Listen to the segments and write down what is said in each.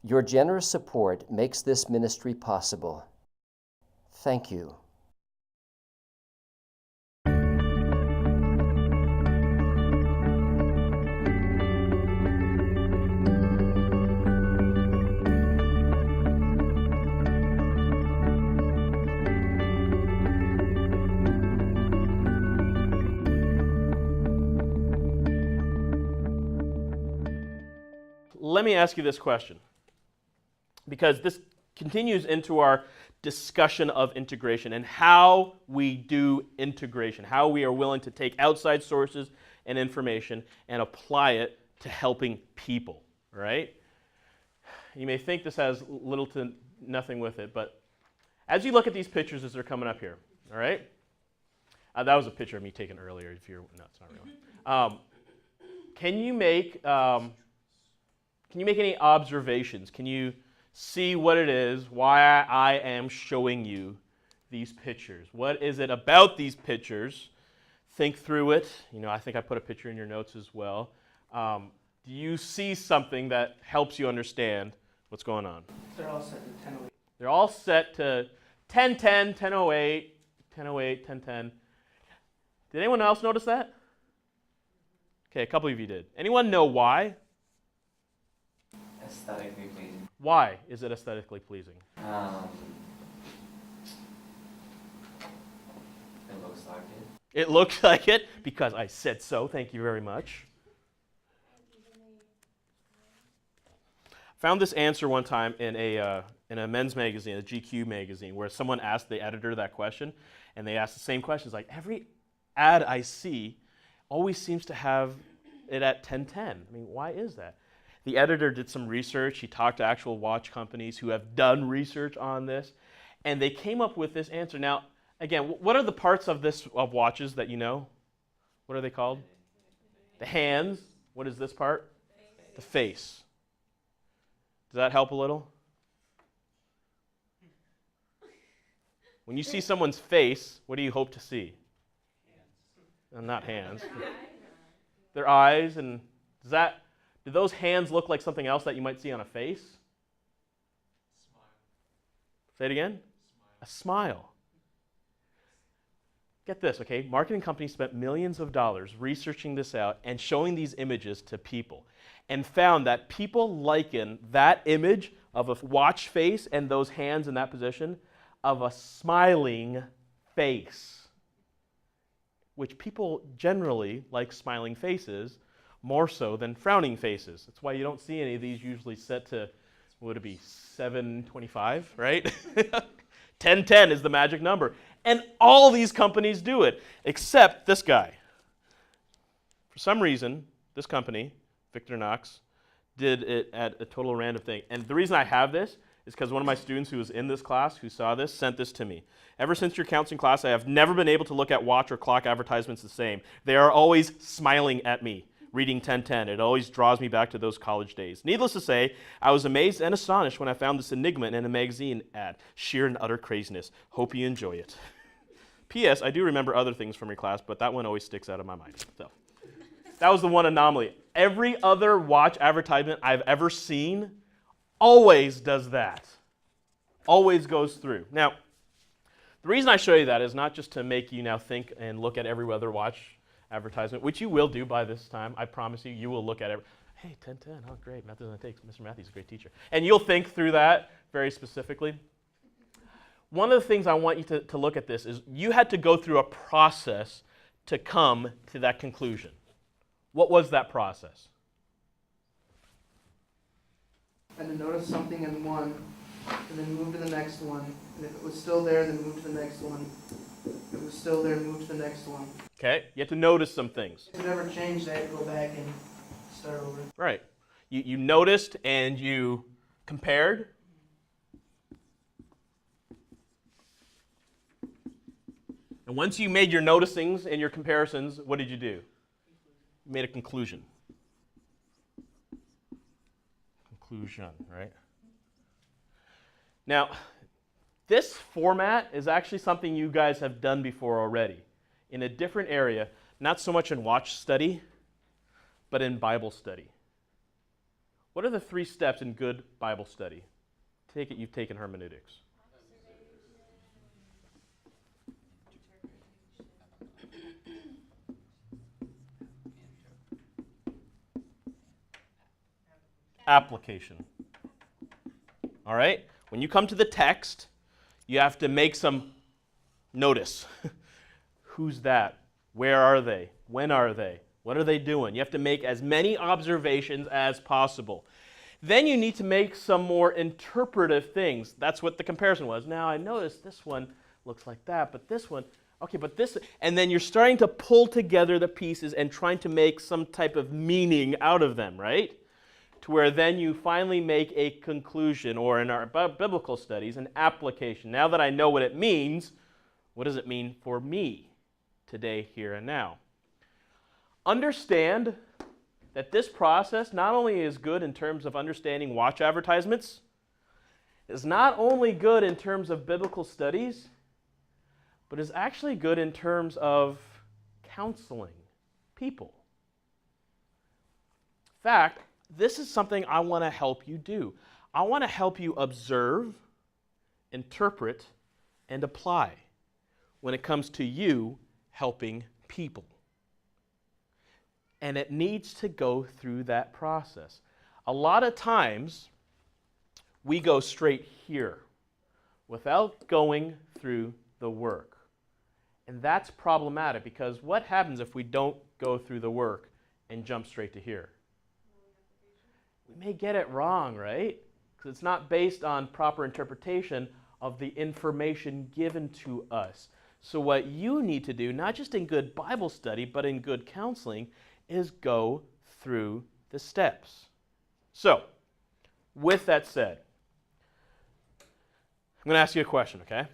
Your generous support makes this ministry possible. Thank you. Let me ask you this question, because this continues into our discussion of integration and how we do integration, how we are willing to take outside sources and information and apply it to helping people, right? You may think this has little to nothing with it, but as you look at these pictures as they're coming up here, all right? That was a picture of me taken earlier. If you're, no, it's not real. Can you make any observations? Can you see what it is, why I am showing you these pictures? What is it about these pictures? Think through it. You know, I think I put a picture in your notes as well. Do you see something that helps you understand what's going on? They're all set to 1008. They're all set to 1010, 1008, 1008, 1010. Did anyone else notice that? Okay, a couple of you did. Anyone know why? Aesthetically pleasing. Why is it aesthetically pleasing? It looks like it. It looks like it because I said so. Thank you very much. Found this answer one time in a men's magazine, a GQ magazine, where someone asked the editor that question, and they asked the same questions. Like, every ad I see always seems to have it at 1010. I mean, why is that? The editor did some research. He talked to actual watch companies who have done research on this, and they came up with this answer. Now, again, what are the parts of watches that you know? What are they called? The hands. What is this part? The face. Does that help a little? When you see someone's face, what do you hope to see? Hands. Not hands. Their eyes, and do those hands look like something else that you might see on a face? Smile. Say it again? A smile. Get this, okay? Marketing companies spent millions of dollars researching this out and showing these images to people, and found that people liken that image of a watch face and those hands in that position of a smiling face, which people generally like smiling faces more so than frowning faces. That's why you don't see any of these usually set to, what would it be, 725, right? 1010 is the magic number. And all these companies do it, except this guy. For some reason, this company, Victorinox, did it at a total random thing. And the reason I have this is because one of my students who was in this class, who saw this, sent this to me. Ever since your counseling class, I have never been able to look at watch or clock advertisements the same. They are always smiling at me, reading 1010. It always draws me back to those college days. Needless to say, I was amazed and astonished when I found this enigma in a magazine ad. Sheer and utter craziness. Hope you enjoy it. P.S. I do remember other things from your class, but that one always sticks out of my mind. So that was the one anomaly. Every other watch advertisement I've ever seen always does that. Always goes through. Now, the reason I show you that is not just to make you now think and look at every other watch advertisement, which you will do by this time. I promise you, you will look at it. Hey, 1010, oh great, Matthews and Takes. Mr. Matthews is a great teacher. And you'll think through that very specifically. One of the things I want you to look at this is you had to go through a process to come to that conclusion. What was that process? And to notice something in one, and then move to the next one. And if it was still there, then move to the next one. If it was still there, move to the next one. Okay, you have to notice some things. If it ever changed, I had to go back and start over. Right. You noticed and you compared. And once you made your noticings and your comparisons, what did you do? You made a conclusion. Conclusion, right? Now, this format is actually something you guys have done before already in a different area, not so much in watch study, but in Bible study. What are the 3 steps in good Bible study? Take it you've taken hermeneutics. Application. All right? When you come to the text, you have to make some notice. Who's that? Where are they? When are they? What are they doing? You have to make as many observations as possible. Then you need to make some more interpretive things. That's what the comparison was. Now I noticed this one looks like that, but this one, okay, but this, and then you're starting to pull together the pieces and trying to make some type of meaning out of them, right? To where then you finally make a conclusion, or in our biblical studies, an application. Now that I know what it means, what does it mean for me today, here, and now? Understand that this process not only is good in terms of understanding watch advertisements, is not only good in terms of biblical studies, but is actually good in terms of counseling people. In fact, this is something I want to help you do. I want to help you observe, interpret, and apply when it comes to you helping people. And it needs to go through that process. A lot of times, we go straight here without going through the work. And that's problematic, because what happens if we don't go through the work and jump straight to here? We may get it wrong, right? Because it's not based on proper interpretation of the information given to us. So what you need to do, not just in good Bible study, but in good counseling, is go through the steps. So, with that said, I'm going to ask you a question, okay?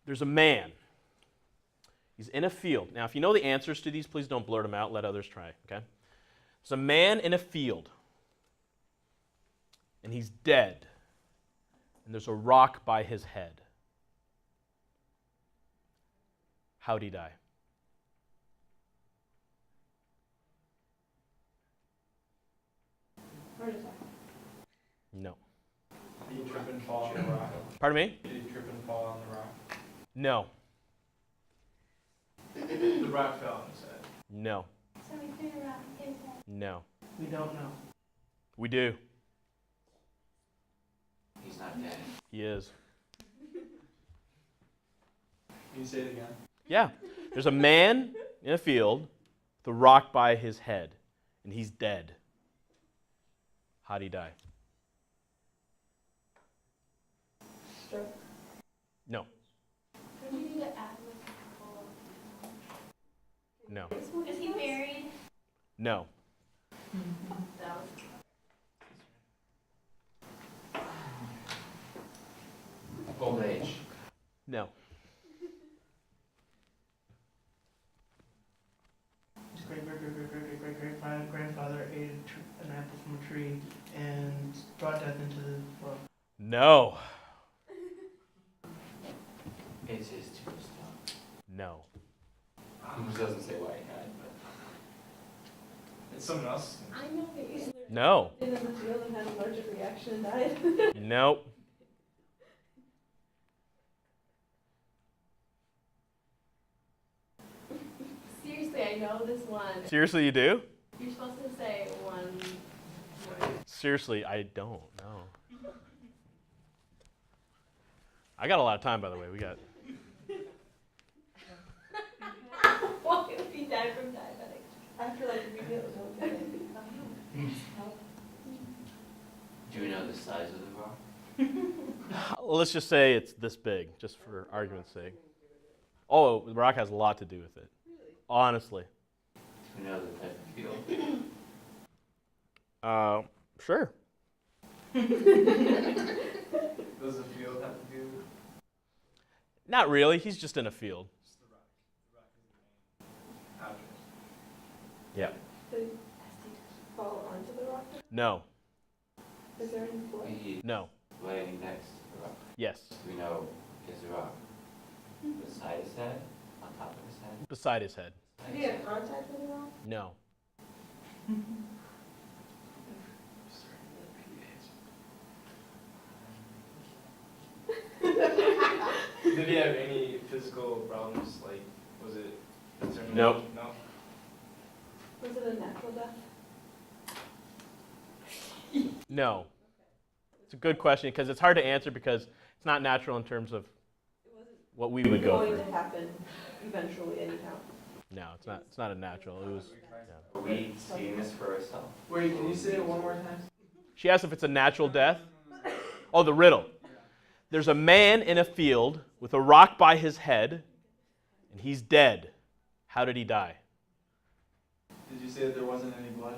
There's a man. He's in a field. Now, if you know the answers to these, please don't blurt them out. Let others try, okay? There's a man in a field, and he's dead, and there's a rock by his head. How'd he die? No. Did he trip and fall on the rock? Pardon me? Did he trip and fall on the rock? No. The rock fell on his head. No. So we threw the rock at his head. No. We don't know. We do. He's not dead. He is. Can you say it again? Yeah. There's a man in a field with a rock by his head, and he's dead. How'd he die? Stroke. No. Can we do the atlas before? No. Is he buried? No. That was Old age. No. His great-great-great-great-great-great-grandfather ate an apple from a tree and brought death into the world. No. It's his tombstone. No. He doesn't say why he had, but It's someone else. I know that he's No. in the field and had an allergic reaction and died. Nope. Seriously, I know this one. Seriously, you do? You're supposed to say one word. Seriously, I don't know. I got a lot of time, by the way. We got. What if he died from diabetic? After like a week, it was okay. do we know the size of the rock? Let's just say it's this big, just for argument's sake. Oh, the rock has a lot to do with it. Honestly. Do we know the type of field? Sure. Does the field have to do with Not really. He's just in a field. just the rock? The rock is the main object. Yeah. Has he fall onto the rock? No. Is there any blood? He No. laying next to the rock. Yes. Do we know is the rock beside his head? On top of his head? Beside his head. Did he have contact with the rock? No. Did he have any physical problems? Like, was it? Was there Nope. No. Was it a natural death? No. It's a good question because it's hard to answer because it's not natural in terms of It wasn't what we would go going through. to happen eventually anyhow. No, it's not. It's not a natural. It was. Are we seeing this for ourselves? Wait, can you say it one more time? She asked if it's a natural death. Oh, the riddle. There's a man in a field with a rock by his head, and he's dead. How did he die? Did you say that there wasn't any blood?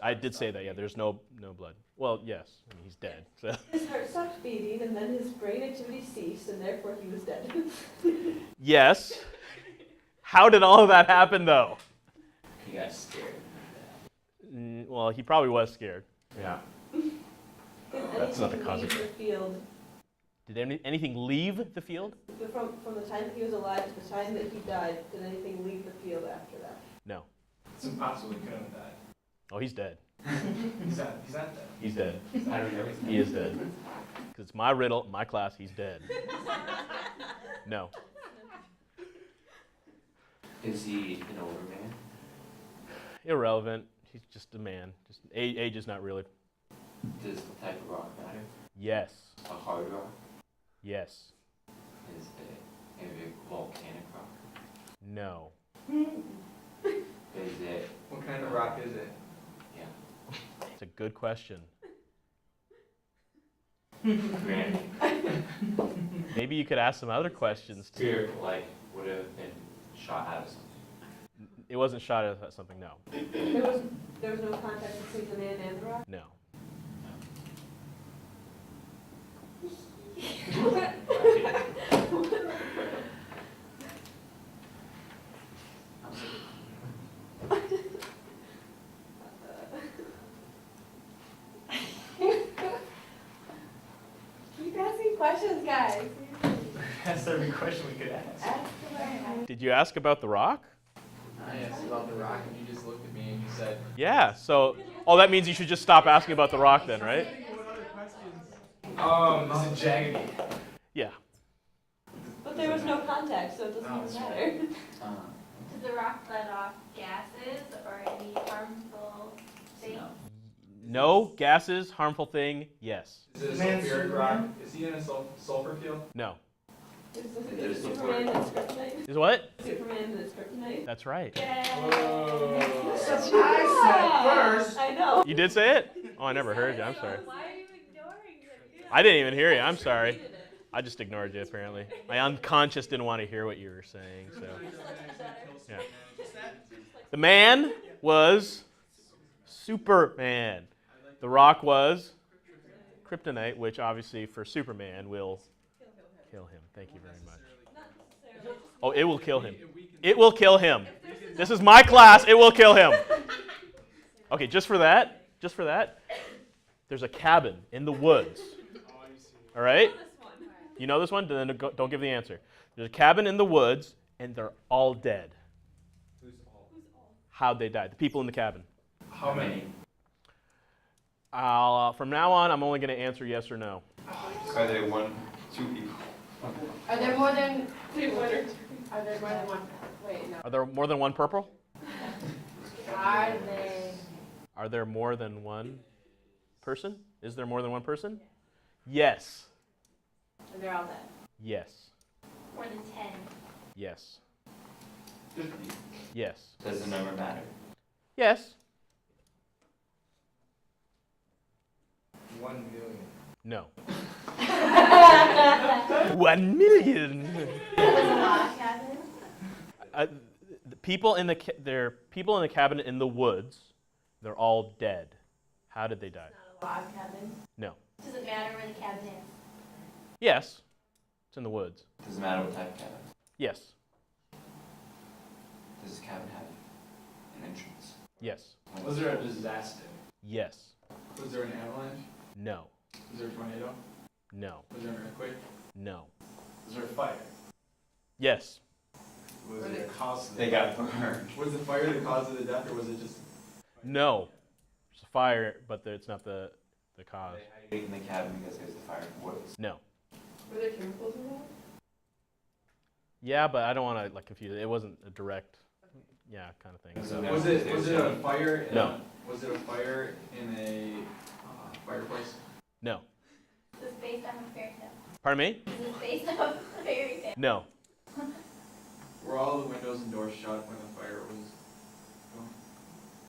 I did say that. Yeah, there's no blood. Well, yes. I mean, he's dead. So. His heart stopped beating, and then his brain activity ceased, and therefore he was dead. Yes. How did all of that happen, though? He got scared. Well, he probably was scared. Yeah. That's not the cause of the field. Did anything leave the field? From the time that he was alive to the time that he died, did anything leave the field after that? No. It's impossible. He couldn't have died. Oh, he's dead. He's not dead. He's dead. Out of everything. He is dead. Because it's my riddle, my class, he's dead. No. Is he an older man? Irrelevant. He's just a man. Just age is not really. Does the type of rock matter? Yes. A hard rock? Yes. Is it maybe a volcanic rock? No. Is it? What kind of rock is it? Yeah. It's a good question. Granite. Maybe you could ask some other questions. Too. Spirit, like, would have been shot out of something. It wasn't shot at something. No. There was no contact between the man and the rock? No. Keep asking questions, guys. That's every question we could ask. Ask away. Did you ask about the rock? I asked about the rock and you just looked at me and you said, Yeah. So, that means you should just stop asking about the rock then, right? Is it jaggedy? Yeah. But there was no contact, so it doesn't even matter. Does the rock let off gases or any harmful things? No gases, harmful thing. Yes. Is it a Man, sulfuric Superman? rock? Is he in a sulfur field? No. Is it Superman that's kryptonite? Is what? Superman that's kryptonite? That's right. Whoa. I said first. I know. You did say it? Oh, I never heard you. I'm sorry. Why are you ignoring it? I didn't even hear you. I'm sorry. I just ignored you, apparently. My unconscious didn't want to hear what you were saying, so. Yeah. The man was Superman. The rock was kryptonite, which obviously for Superman will kill him. Thank you very much. Oh, it will kill him. It will kill him. This is my class. It will kill him. Okay, just for that, there's a cabin in the woods. All right? You know this one? Then don't give the answer. There's a cabin in the woods, and they're all dead. Who's all? How'd they die? The people in the cabin. How many? From now on, I'm only going to answer yes or no. Are there 1, 2 people? Are there more than Two winners. Are there more than one? Wait, no. Are there more than one purple? Are they? Are there more than one person? Is there more than one person? Yes. And they're all dead. Yes. More than 10. Yes. 50. Yes. Does the number matter? Yes. 1 million. No. 1 million. The people in there are people in the cabin in the woods. They're all dead. How did they die? Not a log cabin. No. Does it matter where the cabin is? Yes. It's in the woods. Does it matter what type of cabin? Yes. Does the cabin have an entrance? Yes. Was there a disaster? Yes. Was there an avalanche? No. Was there a tornado? No. Was there an earthquake? No. Was there a fire? Yes. Was there a cause of the They got burned. Was the fire the cause of the death, or was it just? No. There's a fire, but it's not the Are cause. they hiding in the cabin because there's the fire in the woods? No. Were there chemicals involved? Yeah, but I don't want to like confuse it. It wasn't a direct, kind of thing. So Was it a fire? No. Was it a fire in a fireplace? No. Is this based on a fairy tale? Pardon me? Is this based on a fairy tale? No. Were all the windows and doors shut when the fire was going?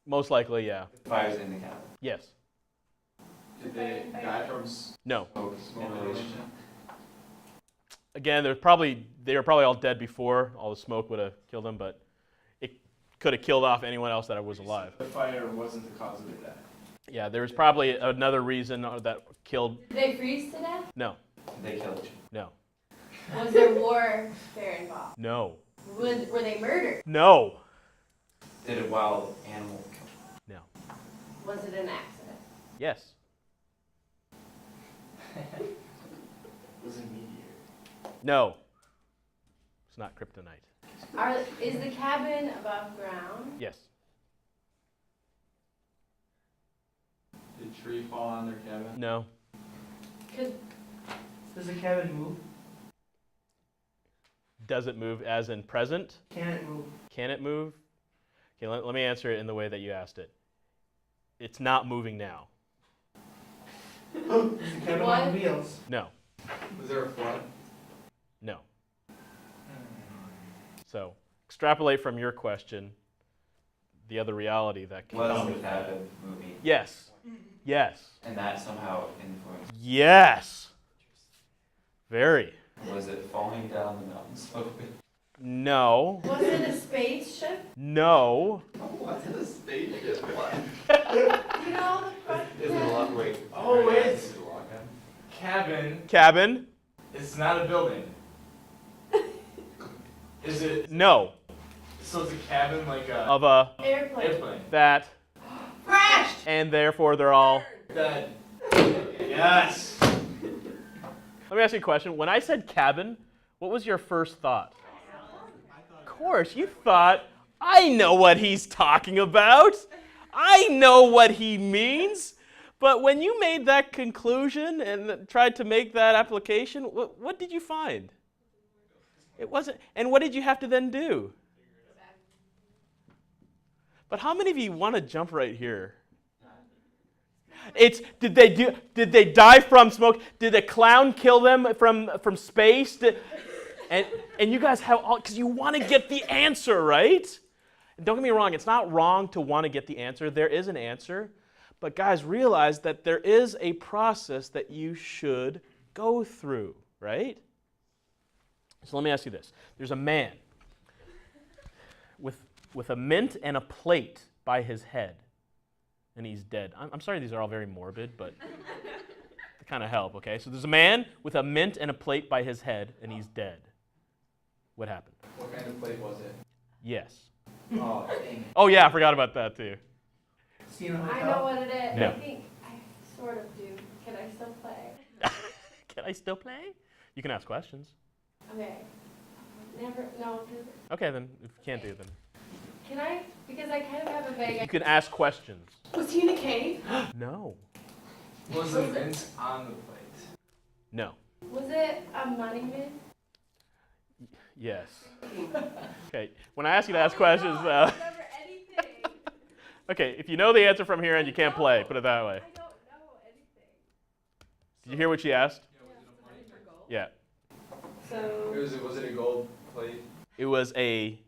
Most likely, yeah. Fire's in the cabin. Yes. Did they die from No. smoke inhalation? Again, they were probably all dead before all the smoke would have killed them, but it could have killed off anyone else that was alive. The fire wasn't the cause of their death. Yeah, there was probably another reason that killed. Did they freeze to death? No. They killed you. No. Was there warfare involved? No. Were they murdered? No. Did a wild animal kill you? No. Was it an accident? Yes. Was a meteor. No. It's not kryptonite. Is the cabin above ground? Yes. Did a tree fall on their cabin? No. Does the cabin move? Does it move as in present? Can it move? Can it move? Okay, let me answer it in the way that you asked it. It's not moving now. Is the cabin on wheels? No. Was there a flood? No. So, extrapolate from your question the other reality that can Was come. the cabin moving? Yes. Yes. And that somehow influenced. Yes. Very. Was it falling down the mountain slowly? No. Was it a spaceship? No. What's in a spaceship? You know the Is it a lot? Wait. Oh, wait. Is it a log cabin? Cabin. Cabin? It's not a building. Is it? No. So it's a cabin like a Of a airplane. airplane. that Crashed! and therefore they're all. Dead. Yes. Let me ask you a question. When I said cabin, what was your first thought? Of course, you thought, I know what he's talking about. I know what he means. But when you made that conclusion and tried to make that application, what did you find? It wasn't. And what did you have to then do? But how many of you want to jump right here? It's did they die from smoke? Did a clown kill them from space? And you guys have all because you want to get the answer, right? And don't get me wrong, it's not wrong to want to get the answer. There is an answer. But guys, realize that there is a process that you should go through, right? So let me ask you this. There's a man with a mint and a plate by his head, and he's dead. I'm sorry these are all very morbid, but they kind of help, okay? So there's a man with a mint and a plate by his head, and he's dead. What happened? What kind of plate was it? Yes. Oh, dang it. Oh, yeah, I forgot about that, too. Seen a I hotel? know what it is. Yeah. I think I sort of do. Can I still play? Can I still play? You can ask questions. Okay. Never. No. 'Cause- Okay, then, if you can't do it, then. Can I? Because I kind of have a vague. You can ask questions. Was he in a cave? No. Was the mint on the plate? No. Was it a money mint? Yes. Okay, when I ask you to ask questions, Remember anything. okay, if you know the answer from here and you can't play, put it that way. I don't know anything. Did you hear what she asked? Yeah. So. Was it a gold plate? It was a,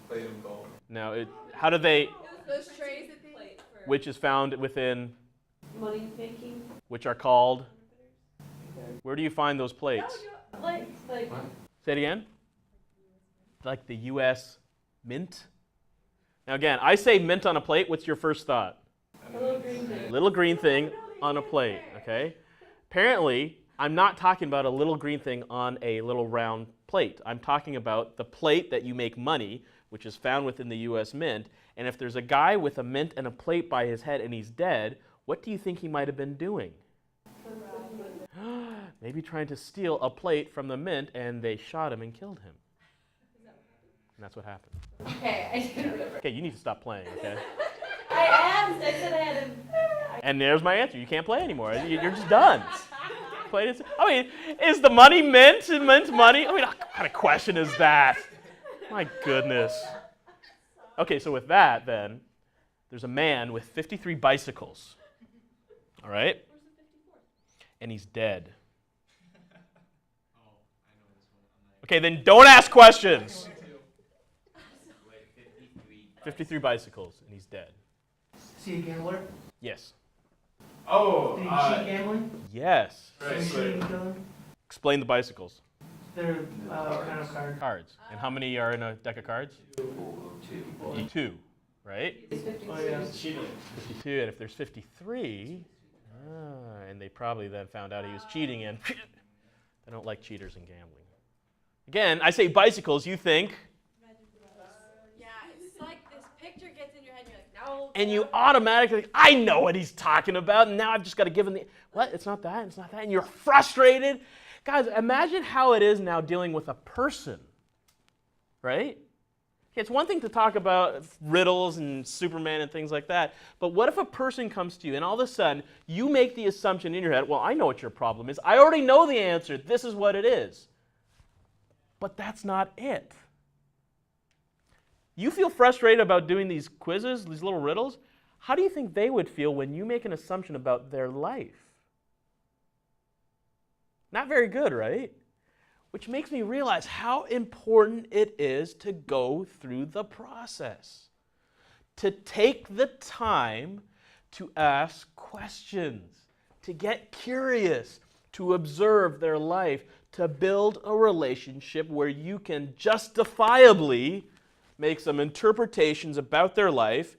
Plate of gold. now, how do they, Those trays that they which is found within, Money making. which are called, where do you find those plates? Like. Say it again? Like the U.S. Mint? Now again, I say mint on a plate, what's your first thought? A little green thing. Little green thing on a plate, okay? Apparently, I'm not talking about a little green thing on a little round plate. I'm talking about the plate that you make money, which is found within the U.S. Mint. And if there's a guy with a mint and a plate by his head and he's dead, what do you think he might have been doing? Maybe trying to steal a plate from the mint, and they shot him and killed him. And that's what happened. Okay, I didn't remember. Okay, you need to stop playing, okay? I asked. I said I had a. And there's my answer. You can't play anymore. You're just done. played it. I mean, is the money mint money? I mean, what kind of question is that? My goodness. Okay, so with that, then, there's a man with 53 bicycles. All right? And he's dead. Okay, then don't ask questions. 53 bicycles, and he's dead. Is he a gambler? Yes. Oh, Did he cheat gambling? Yes. right, Did he so cheat and kill him? Explain the bicycles. They're kind of card. Cards. And how many are in a deck of cards? Two. 2, right? It's 50. Oh yeah. cheating. 52, and if there's 53, and they probably then found out he was cheating, and they don't like cheaters in gambling. Again, I say bicycles, you think, Yeah, it's like this picture gets in your head and you're like, no. and you automatically, I know what he's talking about, and now I've just got to give him the, what? It's not that, and you're frustrated. Guys, imagine how it is now dealing with a person, right? It's one thing to talk about riddles and Superman and things like that, but what if a person comes to you and all of a sudden you make the assumption in your head, well, I know what your problem is. I already know the answer. This is what it is. But that's not it. You feel frustrated about doing these quizzes, these little riddles. How do you think they would feel when you make an assumption about their life? Not very good, right? Which makes me realize how important it is to go through the process, to take the time to ask questions, to get curious, to observe their life, to build a relationship where you can justifiably make some interpretations about their life,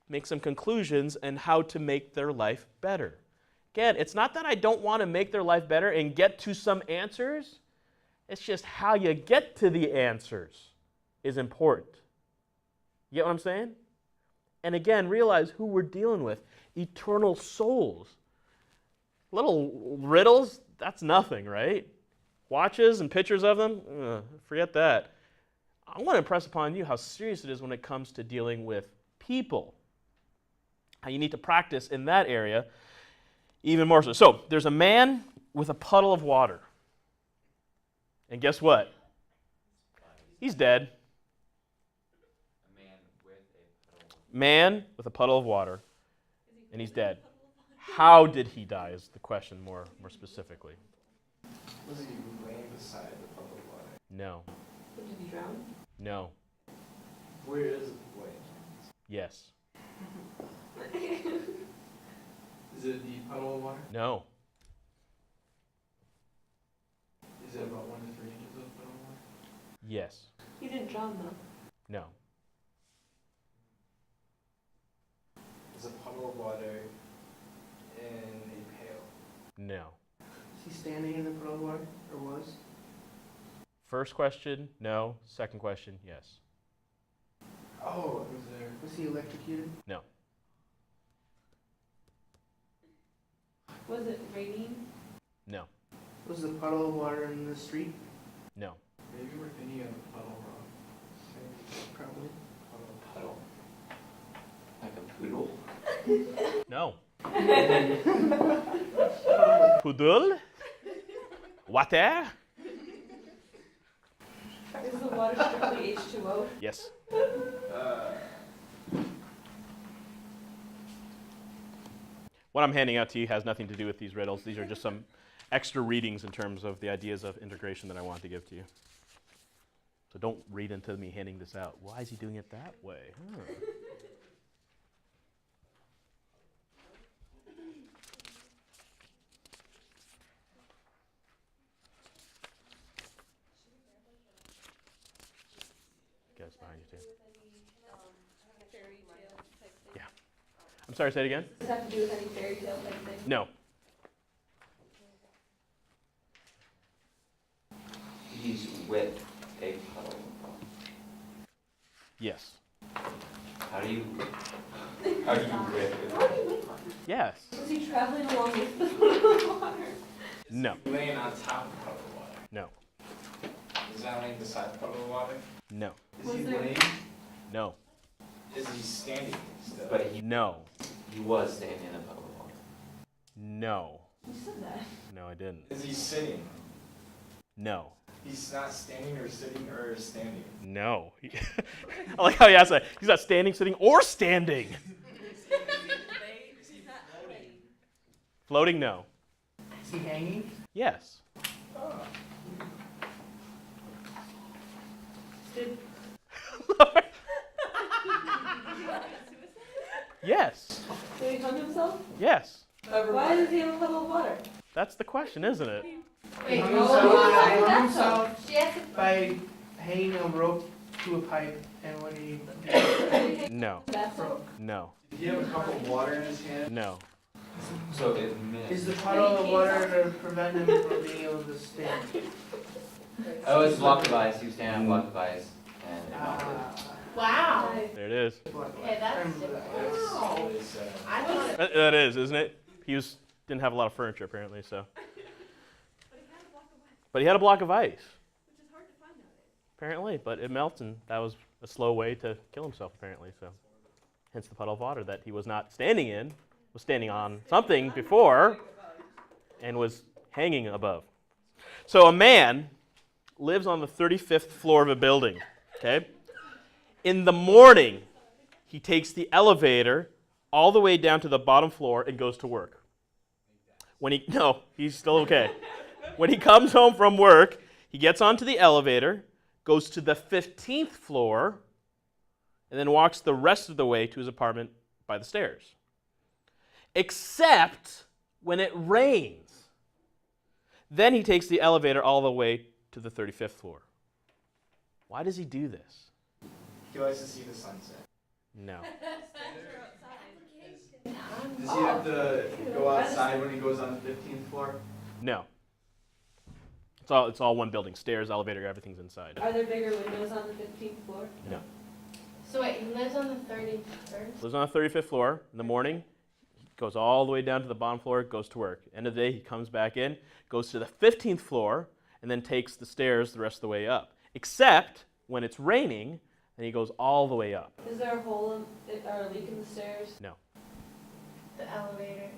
make some conclusions, and how to make their life better. Again, it's not that I don't want to make their life better and get to some answers. It's just how you get to the answers is important. You get what I'm saying? And again, realize who we're dealing with. Eternal souls. Little riddles, that's nothing, right? Watches and pictures of them, forget that. I want to impress upon you how serious it is when it comes to dealing with people. How you need to practice in that area even more so. So, there's a man with a puddle of water. And guess what? He's dead. Man with a puddle of water. And he's dead. How did he die is the question more specifically. Was he laying beside the puddle of water? No. Did he drown? No. Where is the way? Yes. Is it a deep puddle of water? No. Is it about 1 to 3 inches of puddle of water? Yes. He didn't drown though. No. Is a puddle of water in a pail? No. Is he standing in the puddle of water, or was? First question, no. Second question, yes. Oh, it was there. Was he electrocuted? No. Was it raining? No. Was the puddle of water in the street? No. Maybe we're thinking of the puddle wrong. Probably. Puddle. Like a poodle? No. Poodle? Water? Is the water strictly H2O? Yes. What I'm handing out to you has nothing to do with these riddles. These are just some extra readings in terms of the ideas of integration that I want to give to you. So don't read into me handing this out. Why is he doing it that way? Guys behind you too. Yeah. I'm sorry, say it again? Does it have to do with any fairy tale type thing? No. He's with a puddle. Yes. How do you with it? Yes. Was he traveling along with the water? No. Laying on top of the puddle of water. No. Is that laying beside the puddle of water? No. Is he Was there- laying? No. Is he standing still? But he No. was standing in a puddle of water. No. You said that. No, I didn't. Is he sitting? No. He's not standing or sitting or standing. No. I like how he asked that. He's not standing, sitting, or standing. Floating, no. Is he hanging? Yes. Did Yes. did he hung himself? Yes. Why does he have a puddle of water? That's the question, isn't it? He hung himself She has to by hanging a rope to a pipe, and when he No. Bathroom. No. Did he have a cup of water in his hand? No. So it missed. is the puddle of water to prevent him from being able to stand? Oh, it's a block of ice. He was standing on a block of ice, and it melted. Wow. There it is. Okay, that's different. That's really sad. I thought it. That is, isn't it? Didn't have a lot of furniture apparently, so. But he had a block of ice. Which is hard to find nowadays. Apparently, but it melts, and that was a slow way to kill himself, apparently. So, hence the puddle of water that he was not standing in, was standing on something before, and was hanging above. So a man lives on the 35th floor of a building. Okay. In the morning, he takes the elevator all the way down to the bottom floor and goes to work. No, he's still okay. When he comes home from work, he gets onto the elevator, goes to the 15th floor, and then walks the rest of the way to his apartment by the stairs. Except when it rains. Then he takes the elevator all the way to the 35th floor. Why does he do this? He likes to see the sunset. No. Does he have to go outside when he goes on the 15th floor? No. It's all one building. Stairs, elevator, everything's inside. Are there bigger windows on the 15th floor? No. So wait, he lives on the 31st? Lives on the 35th floor. In the morning, he goes all the way down to the bottom floor, goes to work. End of the day, he comes back in, goes to the 15th floor, and then takes the stairs the rest of the way up. Except when it's raining, then he goes all the way up. Is there a hole or a leak in the stairs? No. The elevator.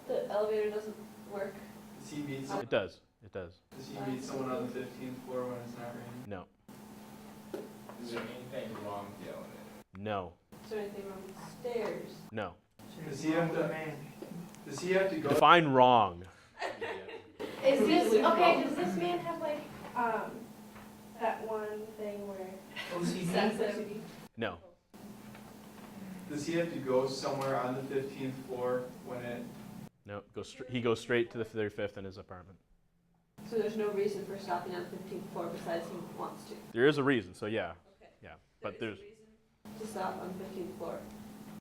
The elevator doesn't work. Does he meet It does. It does. Does he meet someone on the 15th floor when it's not raining? No. Is there anything wrong with the elevator? No. Is there anything wrong with the stairs? No. Does he have to? Does he have to go? Define wrong. Is this, okay, does this man have like, that one thing where OCD? Sensitive. No. Does he have to go somewhere on the 15th floor when it? No. He goes straight to the 35th in his apartment. So there's no reason for stopping on the 15th floor besides he wants to. There is a reason, so yeah. Yeah. But there's To stop on the 15th floor.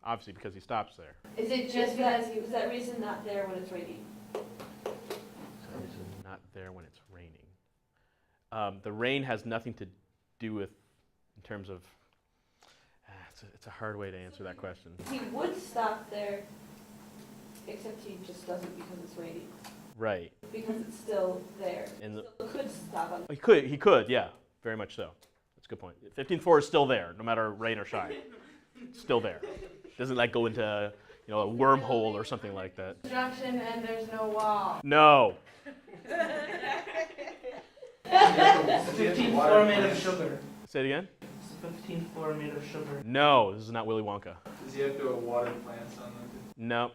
obviously because he stops there. is it just Is that, because he is that reason not there when it's raining? Not there when it's raining. The rain has nothing to do with, in terms of, it's a hard way to answer that question. He would stop there, except he just doesn't because it's raining. Right. Because it's still there. And Still could stop on. he could, yeah, very much so. That's a good point. 15th floor is still there, no matter rain or shine. It's still there. Doesn't like go into, a wormhole or something like that. construction and there's no wall? No. It's the 15th floor made of sugar. Say it again. It's the 15th floor made of sugar. No, this is not Willy Wonka. Does he have to water plants on No.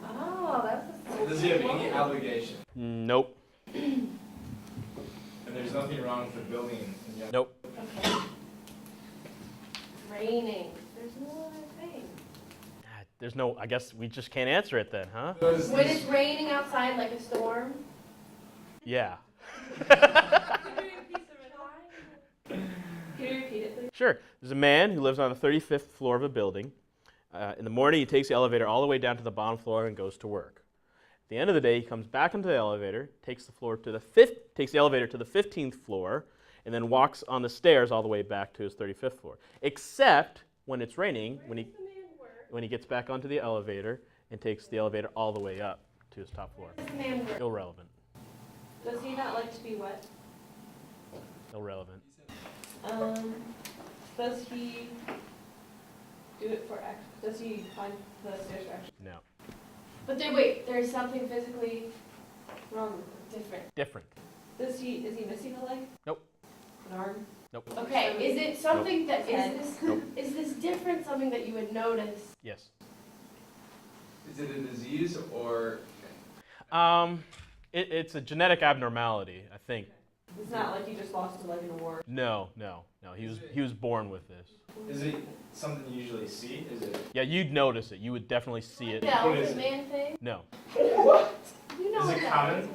Oh, that's the? Does he have any obligation? Nope. And there's nothing wrong with the building. Nope. raining. There's no other thing. There's no, I guess we just can't answer it then, huh? When it's raining outside like a storm? Yeah. Can you repeat it, please? Sure. There's a man who lives on the 35th floor of a building. In the morning, he takes the elevator all the way down to the bottom floor and goes to work. At the end of the day, he comes back into the elevator, takes the elevator to the 15th floor, and then walks on the stairs all the way back to his 35th floor. Except when it's raining, when he gets back onto the elevator and takes the elevator all the way up to his top floor. This man works. Irrelevant. Does he not like to be wet? Irrelevant. Does he do it for does he find the stairs for extra? No. But there's something physically Wrong. different. Different. Is he missing a leg? Nope. An arm? Nope. Okay, is it something that, Head. Nope. is this different, something that you would notice? Yes. Is it a disease or? It's a genetic abnormality, I think. It's not like he just lost a leg in a war. No. He was born with this. Is it something you usually see? Is it? Yeah, you'd notice it. You would definitely see it. The What is elephant it? man thing? No. You know Is what it that common? is.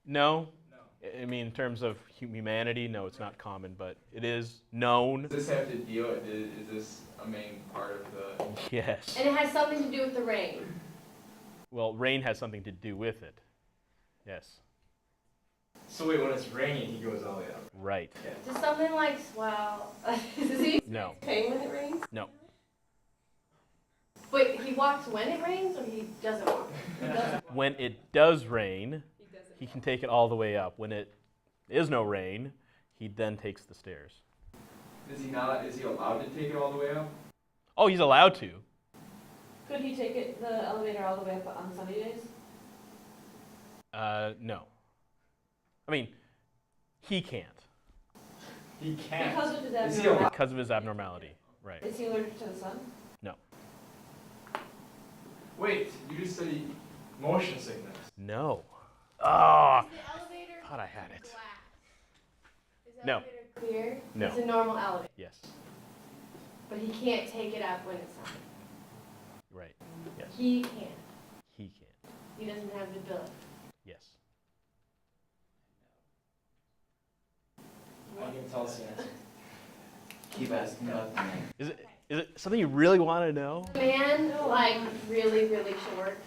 No. No. I mean, in terms of humanity, no, it's not common, but it is known. Does this have to deal? Is this a main part of the? Yes. And it has something to do with the rain. Well, rain has something to do with it. Yes. So wait, when it's raining, he goes all the way up. Right. Does something like swell? Does he No. Pain when it rains? No. Wait, he walks when it rains, or he doesn't walk? When it does rain, he can take it all the way up. When it is no rain, he then takes the stairs. Is he not? Is he allowed to take it all the way up? Oh, he's allowed to. Could he take the elevator all the way up on sunny days? No. I mean, he can't He can't. Because of his Is he abnormality. because of his abnormality. Right. Is he allergic to the sun? Wait, you just said he. Motion sickness. No. Oh, Is the elevator thought I had it. glass? Is the No. elevator clear? No. It's a normal elevator, Yes. but he can't take it up when it's sunny. Right. Yes. He can't. He can. He doesn't have the ability. Yes. I can tell us the answer. Keep asking about the name. Is it something you really want to know? Man, like really, really short.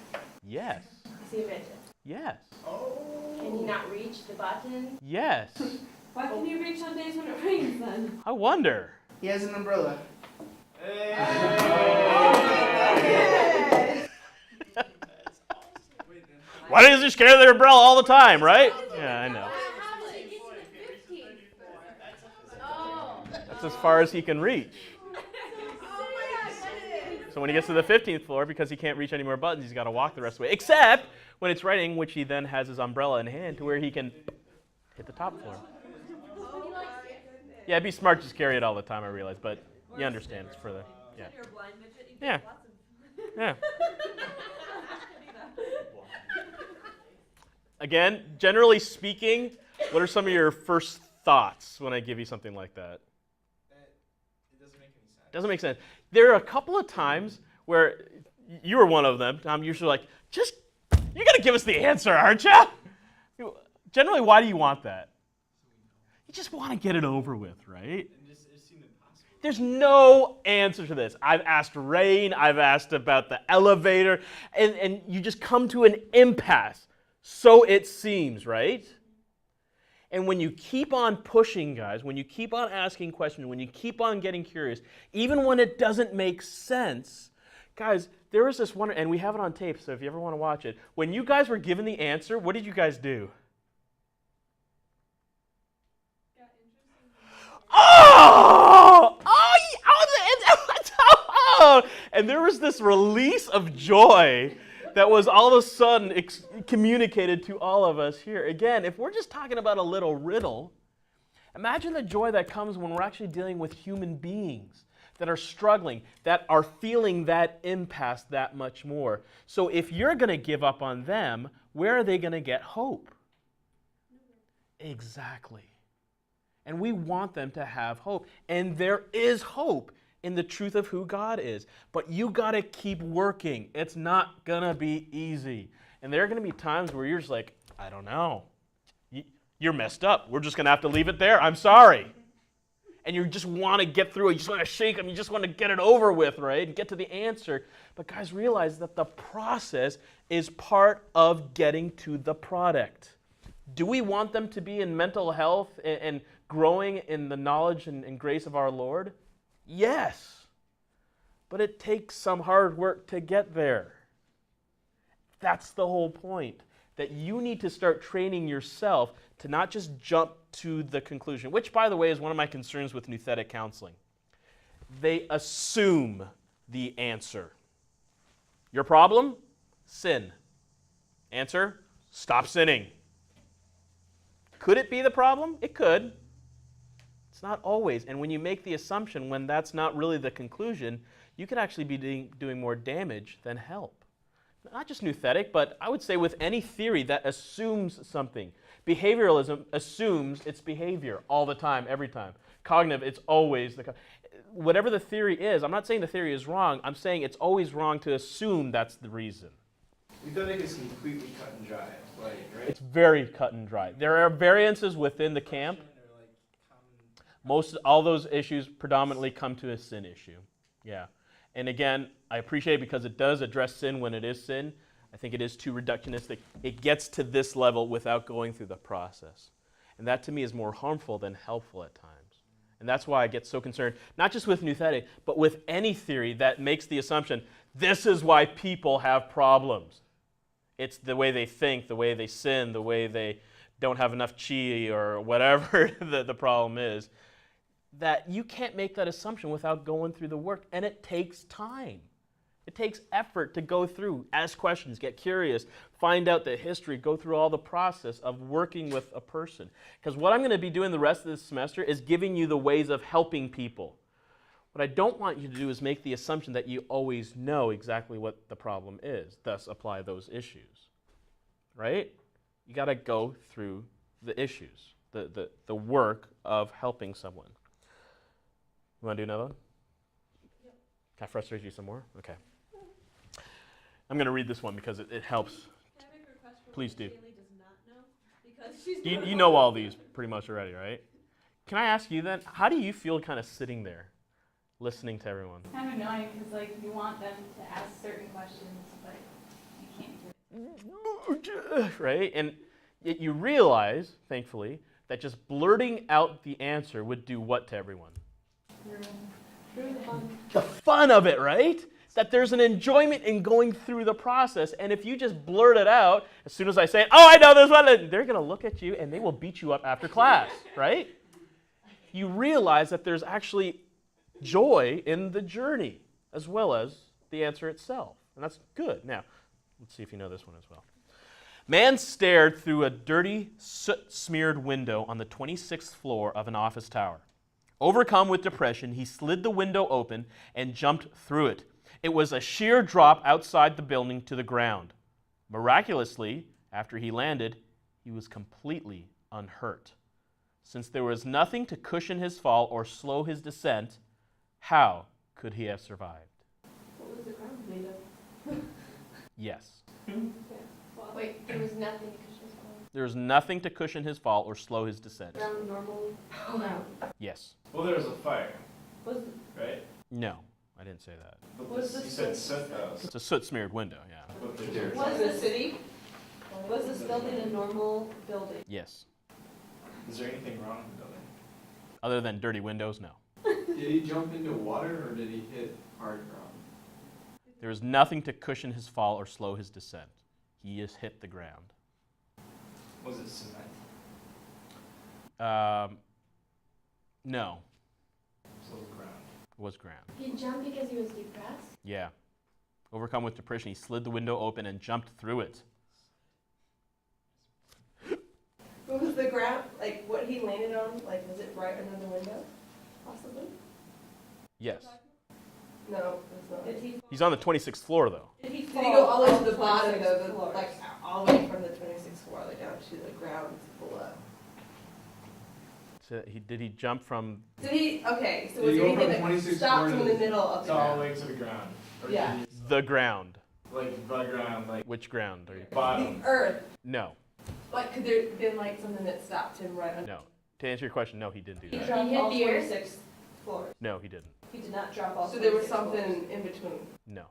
Yes. Is he a midget? Yes. Can he not reach the button? Yes. Why can you reach on days when it rains then? I wonder. He has an umbrella. Why does he scare their umbrella all the time, right? Yeah, I know. How did he get to the 15th floor? Oh. That's as far as he can reach. So when he gets to the 15th floor, because he can't reach any more buttons, he's got to walk the rest of the way. Except when it's raining, which he then has his umbrella in hand to where he can hit the top floor. Yeah, it'd be smart to just carry it all the time, I realize, but you understand. It's for the, yeah. You're a blind midget, you Yeah. get lots of. Yeah. Again, generally speaking, what are some of your first thoughts when I give you something like that? It doesn't make any sense. Doesn't make sense. There are a couple of times where you were one of them, Tom. You're like, you're gonna give us the answer, aren't you? Generally, why do you want that? You just want to get it over with, right? It seemed impossible. There's no answer to this. I've asked rain, I've asked about the elevator, and you just come to an impasse. So it seems, right? And when you keep on pushing, guys, when you keep on asking questions, when you keep on getting curious, even when it doesn't make sense, guys, there was this one, and we have it on tape, so if you ever want to watch it. When you guys were given the answer, what did you guys do? And there was this release of joy that was all of a sudden communicated to all of us here. Again, if we're just talking about a little riddle, imagine the joy that comes when we're actually dealing with human beings that are struggling, that are feeling that impasse that much more. So if you're going to give up on them, where are they going to get hope? Exactly. And we want them to have hope. And there is hope in the truth of who God is. But you got to keep working. It's not going to be easy. And there are going to be times where you're just like, I don't know. You're messed up. We're just going to have to leave it there. I'm sorry. And you just want to get through it. You just want to shake them. You just want to get it over with, right? And get to the answer. But guys, realize that the process is part of getting to the product. Do we want them to be in mental health and growing in the knowledge and grace of our Lord? Yes. But it takes some hard work to get there. That's the whole point. That you need to start training yourself to not just jump to the conclusion, which, by the way, is one of my concerns with Nouthetic counseling. They assume the answer. Your problem? Sin. Answer, stop sinning. Could it be the problem? It could. It's not always. And when you make the assumption when that's not really the conclusion, you could actually be doing more damage than help. Not just nouthetic, but I would say with any theory that assumes something. Behavioralism assumes its behavior all the time, every time. Cognitive, it's always whatever the theory is. I'm not saying the theory is wrong. I'm saying it's always wrong to assume that's the reason. Nouthetic is completely cut and dry, right? It's very cut and dry. There are variances within the camp. All those issues predominantly come to a sin issue. Yeah. And again, I appreciate it because it does address sin when it is sin. I think it is too reductionistic. It gets to this level without going through the process. And that to me is more harmful than helpful at times. And that's why I get so concerned, not just with nouthetic, but with any theory that makes the assumption, this is why people have problems. It's the way they think, the way they sin, the way they don't have enough chi or whatever the problem is, that you can't make that assumption without going through the work. And it takes time. It takes effort to go through, ask questions, get curious, find out the history, go through all the process of working with a person. Because what I'm going to be doing the rest of this semester is giving you the ways of helping people. What I don't want you to do is make the assumption that you always know exactly what the problem is, thus apply those issues. Right? You got to go through the issues, the work of helping someone. You want to do another one? Yep. Can I frustrate you some more? Okay. I'm going to read this one because it helps. Can I make a request for Please what do. Haley does not know? Because she's You know all these pretty much already, right? Can I ask you then, how do you feel kind of sitting there, listening to everyone? Kind of annoying because like you want them to ask certain questions, but you can't do it. Right? And yet you realize, thankfully, that just blurting out the answer would do what to everyone? The fun of it, right? That there's an enjoyment in going through the process. And if you just blurt it out, as soon as I say, oh, I know this one, they're going to look at you and they will beat you up after class, right? You realize that there's actually joy in the journey as well as the answer itself. And that's good. Now, let's see if you know this one as well. Man stared through a dirty, soot-smeared window on the 26th floor of an office tower. Overcome with depression, he slid the window open and jumped through it. It was a sheer drop outside the building to the ground. Miraculously, after he landed, he was completely unhurt. Since there was nothing to cushion his fall or slow his descent, how could he have survived? What was the ground made of? Yes. Wait, there was nothing to cushion his fall. There was nothing to cushion his fall or slow his descent. Ground normal? No. Yes. Well, there was a fire, Was, right? No, I didn't say that. But Was you the said soot- soot though. It's a soot-smeared window, yeah. But there's was the city? Was this building a normal building? Yes. Is there anything wrong with the building? Other than dirty windows, no. Did he jump into water or did he hit hard ground? There was nothing to cushion his fall or slow his descent. He just hit the ground. Was it cement? No, So it was ground. it was ground. He jumped because he was depressed? Yeah. Overcome with depression, he slid the window open and jumped through it. What was the ground, like what he landed on, like was it right under the window, possibly? Yes. No, it's not. Did he, He's on the 26th floor, though. did he go all the way to the bottom though, like all the way from the 26th floor, like down to the ground below? So did he jump from? Did he, okay, so Did was he there go from anything that 26th stopped floor him to in the the- middle of It's the all the ground? way to the ground. Or did Yeah. he- The ground? Like the ground, like Which ground are you? bottom. The earth, No, like could there been like something that stopped him right under? no. To answer your question, no, he didn't do He that. dropped He hit all the earth? 26 floors. No, he didn't. He did not drop all. So there was something in between. No.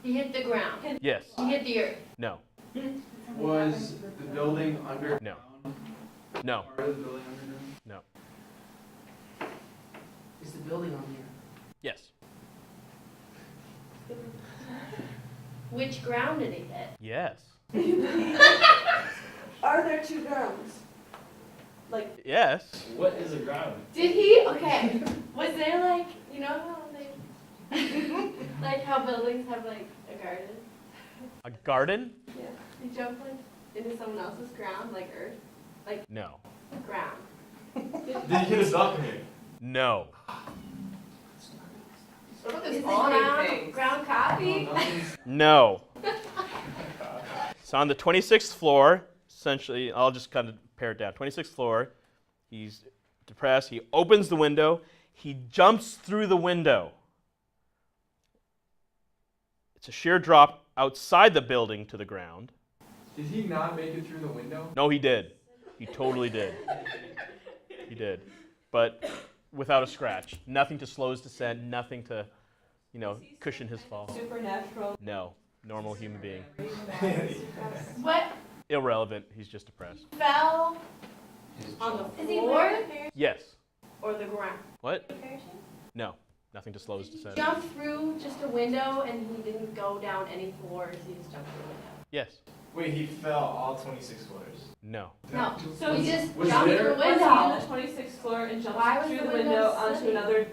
He hit the ground. Yes. He hit the earth. No. Was the building underground? No. No. Part of the building underground? Is the building on here? Yes. Which ground did he hit? Yes. Are there two grounds? Like, Yes. What is a ground? Did he? Okay. Was there like, you know how they... Like how buildings have like a garden. A garden? Yeah. You jump like into someone else's ground, like earth, No. ground. Did you get a duck in here? No. What about Is this it awning ground, thing? ground coffee? No. So on the 26th floor, essentially, I'll just kind of pare it down. 26th floor, he's depressed. He opens the window. He jumps through the window. It's a sheer drop outside the building to the ground. Did he not make it through the window? No, he did. He totally did. He did. But without a scratch. Nothing to slow his descent, nothing to, cushion his fall. Supernatural. No. Normal human being. What Irrelevant. He's just depressed. fell His On the jump. Is he floor? Yes. or the ground? What? No. Nothing to slow his descent. Jumped through just a window and he didn't go down any floors. He just jumped through a window. Yes. Wait, he fell all 26 floors. No. No. So he just was jumped there- through a Was he on window. the 26th floor and Why jumped was through the the window window onto slipping? another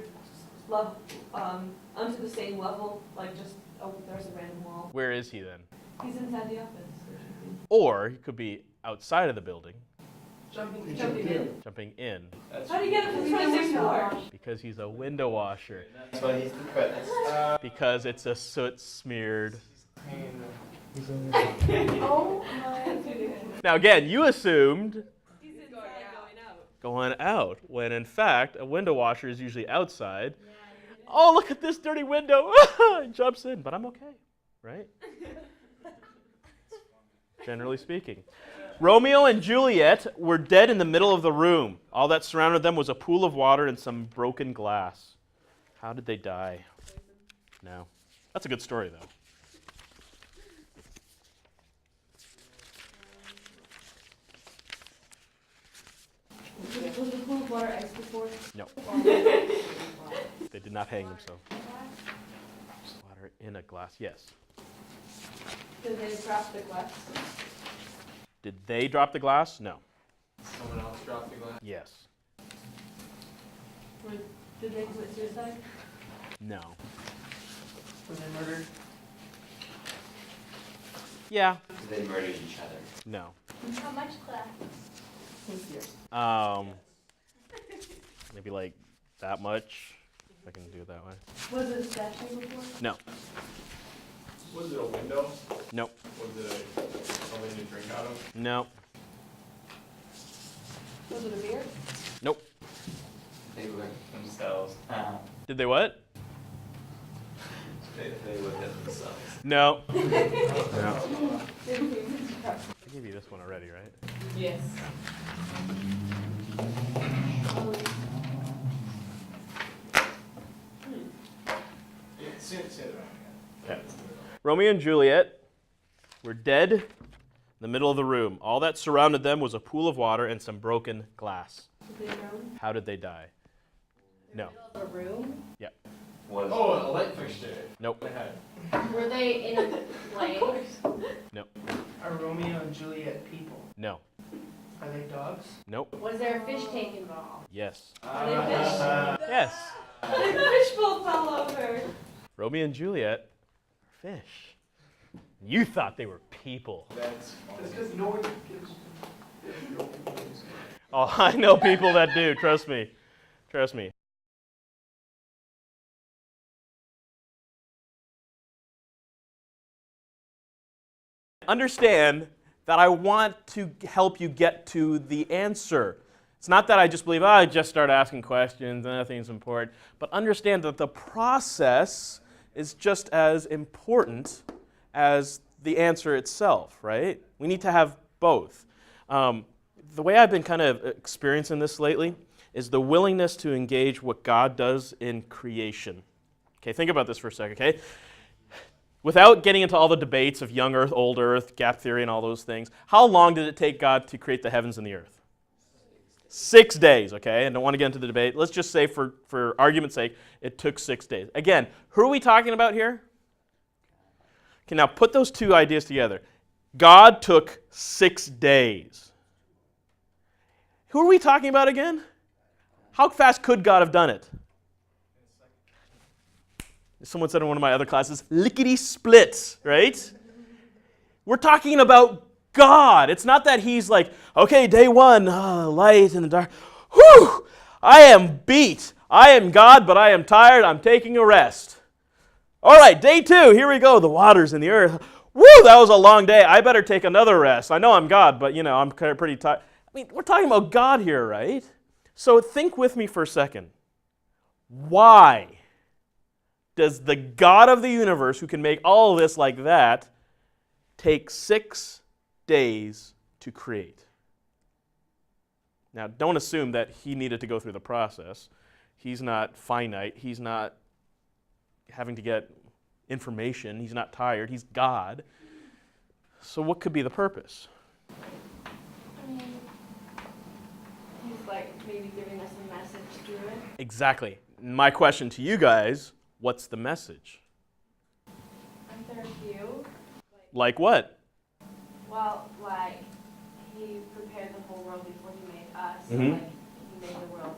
level, onto the same level, like just, oh, there's a random wall. Where is he then? He's inside the office. Or he could be outside of the building, Jumping in. jumping in, How do you get up to the 26th floor? because he's a window washer. That's why he's depressed. Because it's a soot-smeared. Oh my. Now again, you assumed He's inside going out. going out, when in fact a window washer is usually outside. Oh, look at this dirty window! Jumps in, but I'm okay, right? Generally speaking. Romeo and Juliet were dead in the middle of the room. All that surrounded them was a pool of water and some broken glass. How did they die? No. That's a good story, though. Was the pool of water ice before? No. They did not hang themselves. Water in a glass, yes. Did they drop the glass? Did they drop the glass? No. Someone else dropped the glass. Yes. Did they commit suicide? No. Was they murdered? Yeah. They murdered each other. No. How much class? Maybe like that much. If I can do it that way. Was it a statue before? No. Was it a window? Nope. Was it something to drink out of? No. Was it a beer? Nope. They looked themselves. Did they what? They looked at themselves. No. no. Did he? I gave you this one already, right? Yes. Say it wrong again. Okay. Romeo and Juliet were dead in the middle of the room. All that surrounded them was a pool of water and some broken glass. Did they drown? How did they die? No. A room? Was Oh, a light fixture. Nope. I had. Were they in a plane? Are Romeo and Juliet people? No. Are they dogs? Nope. Was there a fish tank involved? Yes. Are they fish? Yes. The fish bowl fell over. Romeo and Juliet are fish. You thought they were people. That's funny. It's because no one gives. Oh, I know people that do. Trust me. Trust me. Understand that I want to help you get to the answer. It's not that I just believe, I just start asking questions and nothing's important, but understand that the process is just as important as the answer itself, right? We need to have both. The way I've been kind of experiencing this lately is the willingness to engage what God does in creation. Okay, think about this for a second, okay? Without getting into all the debates of young earth, old earth, gap theory, and all those things, how long did it take God to create the heavens and the earth? 6 days, okay? I don't want to get into the debate. Let's just say, for argument's sake, it took 6 days. Again, who are we talking about here? Okay, now put those two ideas together. God took 6 days. Who are we talking about again? How fast could God have done it? Someone said in one of my other classes, lickety split, right? We're talking about God. It's not that he's like, okay, day one, light in the dark. Whew, I am beat. I am God, but I am tired. I'm taking a rest. All right, day two, here we go. The waters and the earth. Woo, that was a long day. I better take another rest. I know I'm God, but I'm pretty tired. I mean, we're talking about God here, right? So think with me for a second. Why does the God of the universe, who can make all of this like that, take 6 days to create? Now, don't assume that he needed to go through the process. He's not finite. He's not having to get information. He's not tired. He's God. So what could be the purpose? I mean, he's like maybe giving us a message through it. Exactly. My question to you guys, what's the message? Aren't there a few? Like what? Well, like, he prepared the whole world before he made us. So, Mhm. like, he made the world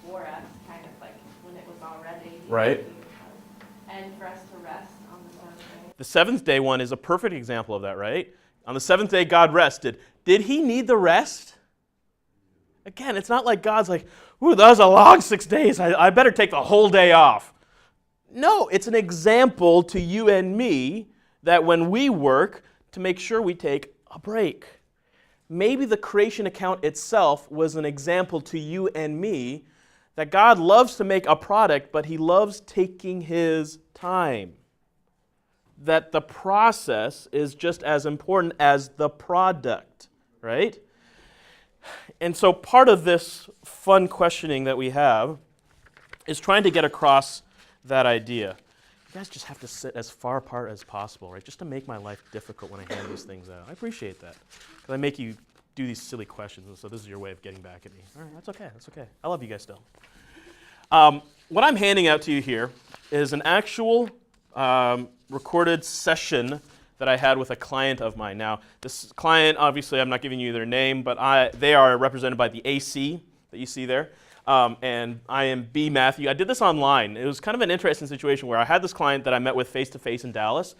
for us, kind of like when it was all ready. Right. And for us to rest on the seventh day. The seventh day one is a perfect example of that, right? On the seventh day, God rested. Did he need the rest? Again, it's not like God's like, ooh, that was a long 6 days. I better take the whole day off. No, it's an example to you and me that when we work, to make sure we take a break. Maybe the creation account itself was an example to you and me that God loves to make a product, but he loves taking his time. That the process is just as important as the product, right? And so part of this fun questioning that we have is trying to get across that idea. You guys just have to sit as far apart as possible, right? Just to make my life difficult when I hand these things out. I appreciate that. Because I make you do these silly questions, and so this is your way of getting back at me. All right, that's okay, that's okay. I love you guys still. What I'm handing out to you here is an actual recorded session that I had with a client of mine. Now, this client, obviously, I'm not giving you their name, but they are represented by the AC that you see there. And I am B. Matthew. I did this online. It was kind of an interesting situation where I had this client that I met with face-to-face in Dallas.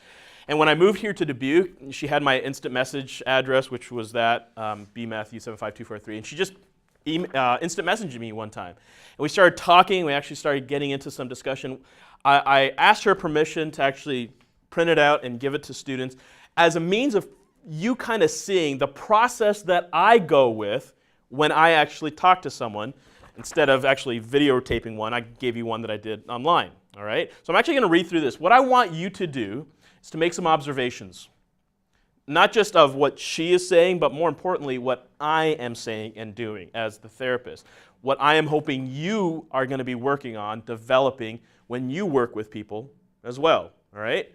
And when I moved here to Dubuque, she had my instant message address, which was that, B. Matthew 75243. And she just instant messaged me one time. And we started talking. We actually started getting into some discussion. I asked her permission to actually print it out and give it to students as a means of you kind of seeing the process that I go with when I actually talk to someone. Instead of actually videotaping one, I gave you one that I did online, all right? So I'm actually going to read through this. What I want you to do is to make some observations, not just of what she is saying, but more importantly, what I am saying and doing as the therapist. What I am hoping you are going to be working on, developing when you work with people as well, all right?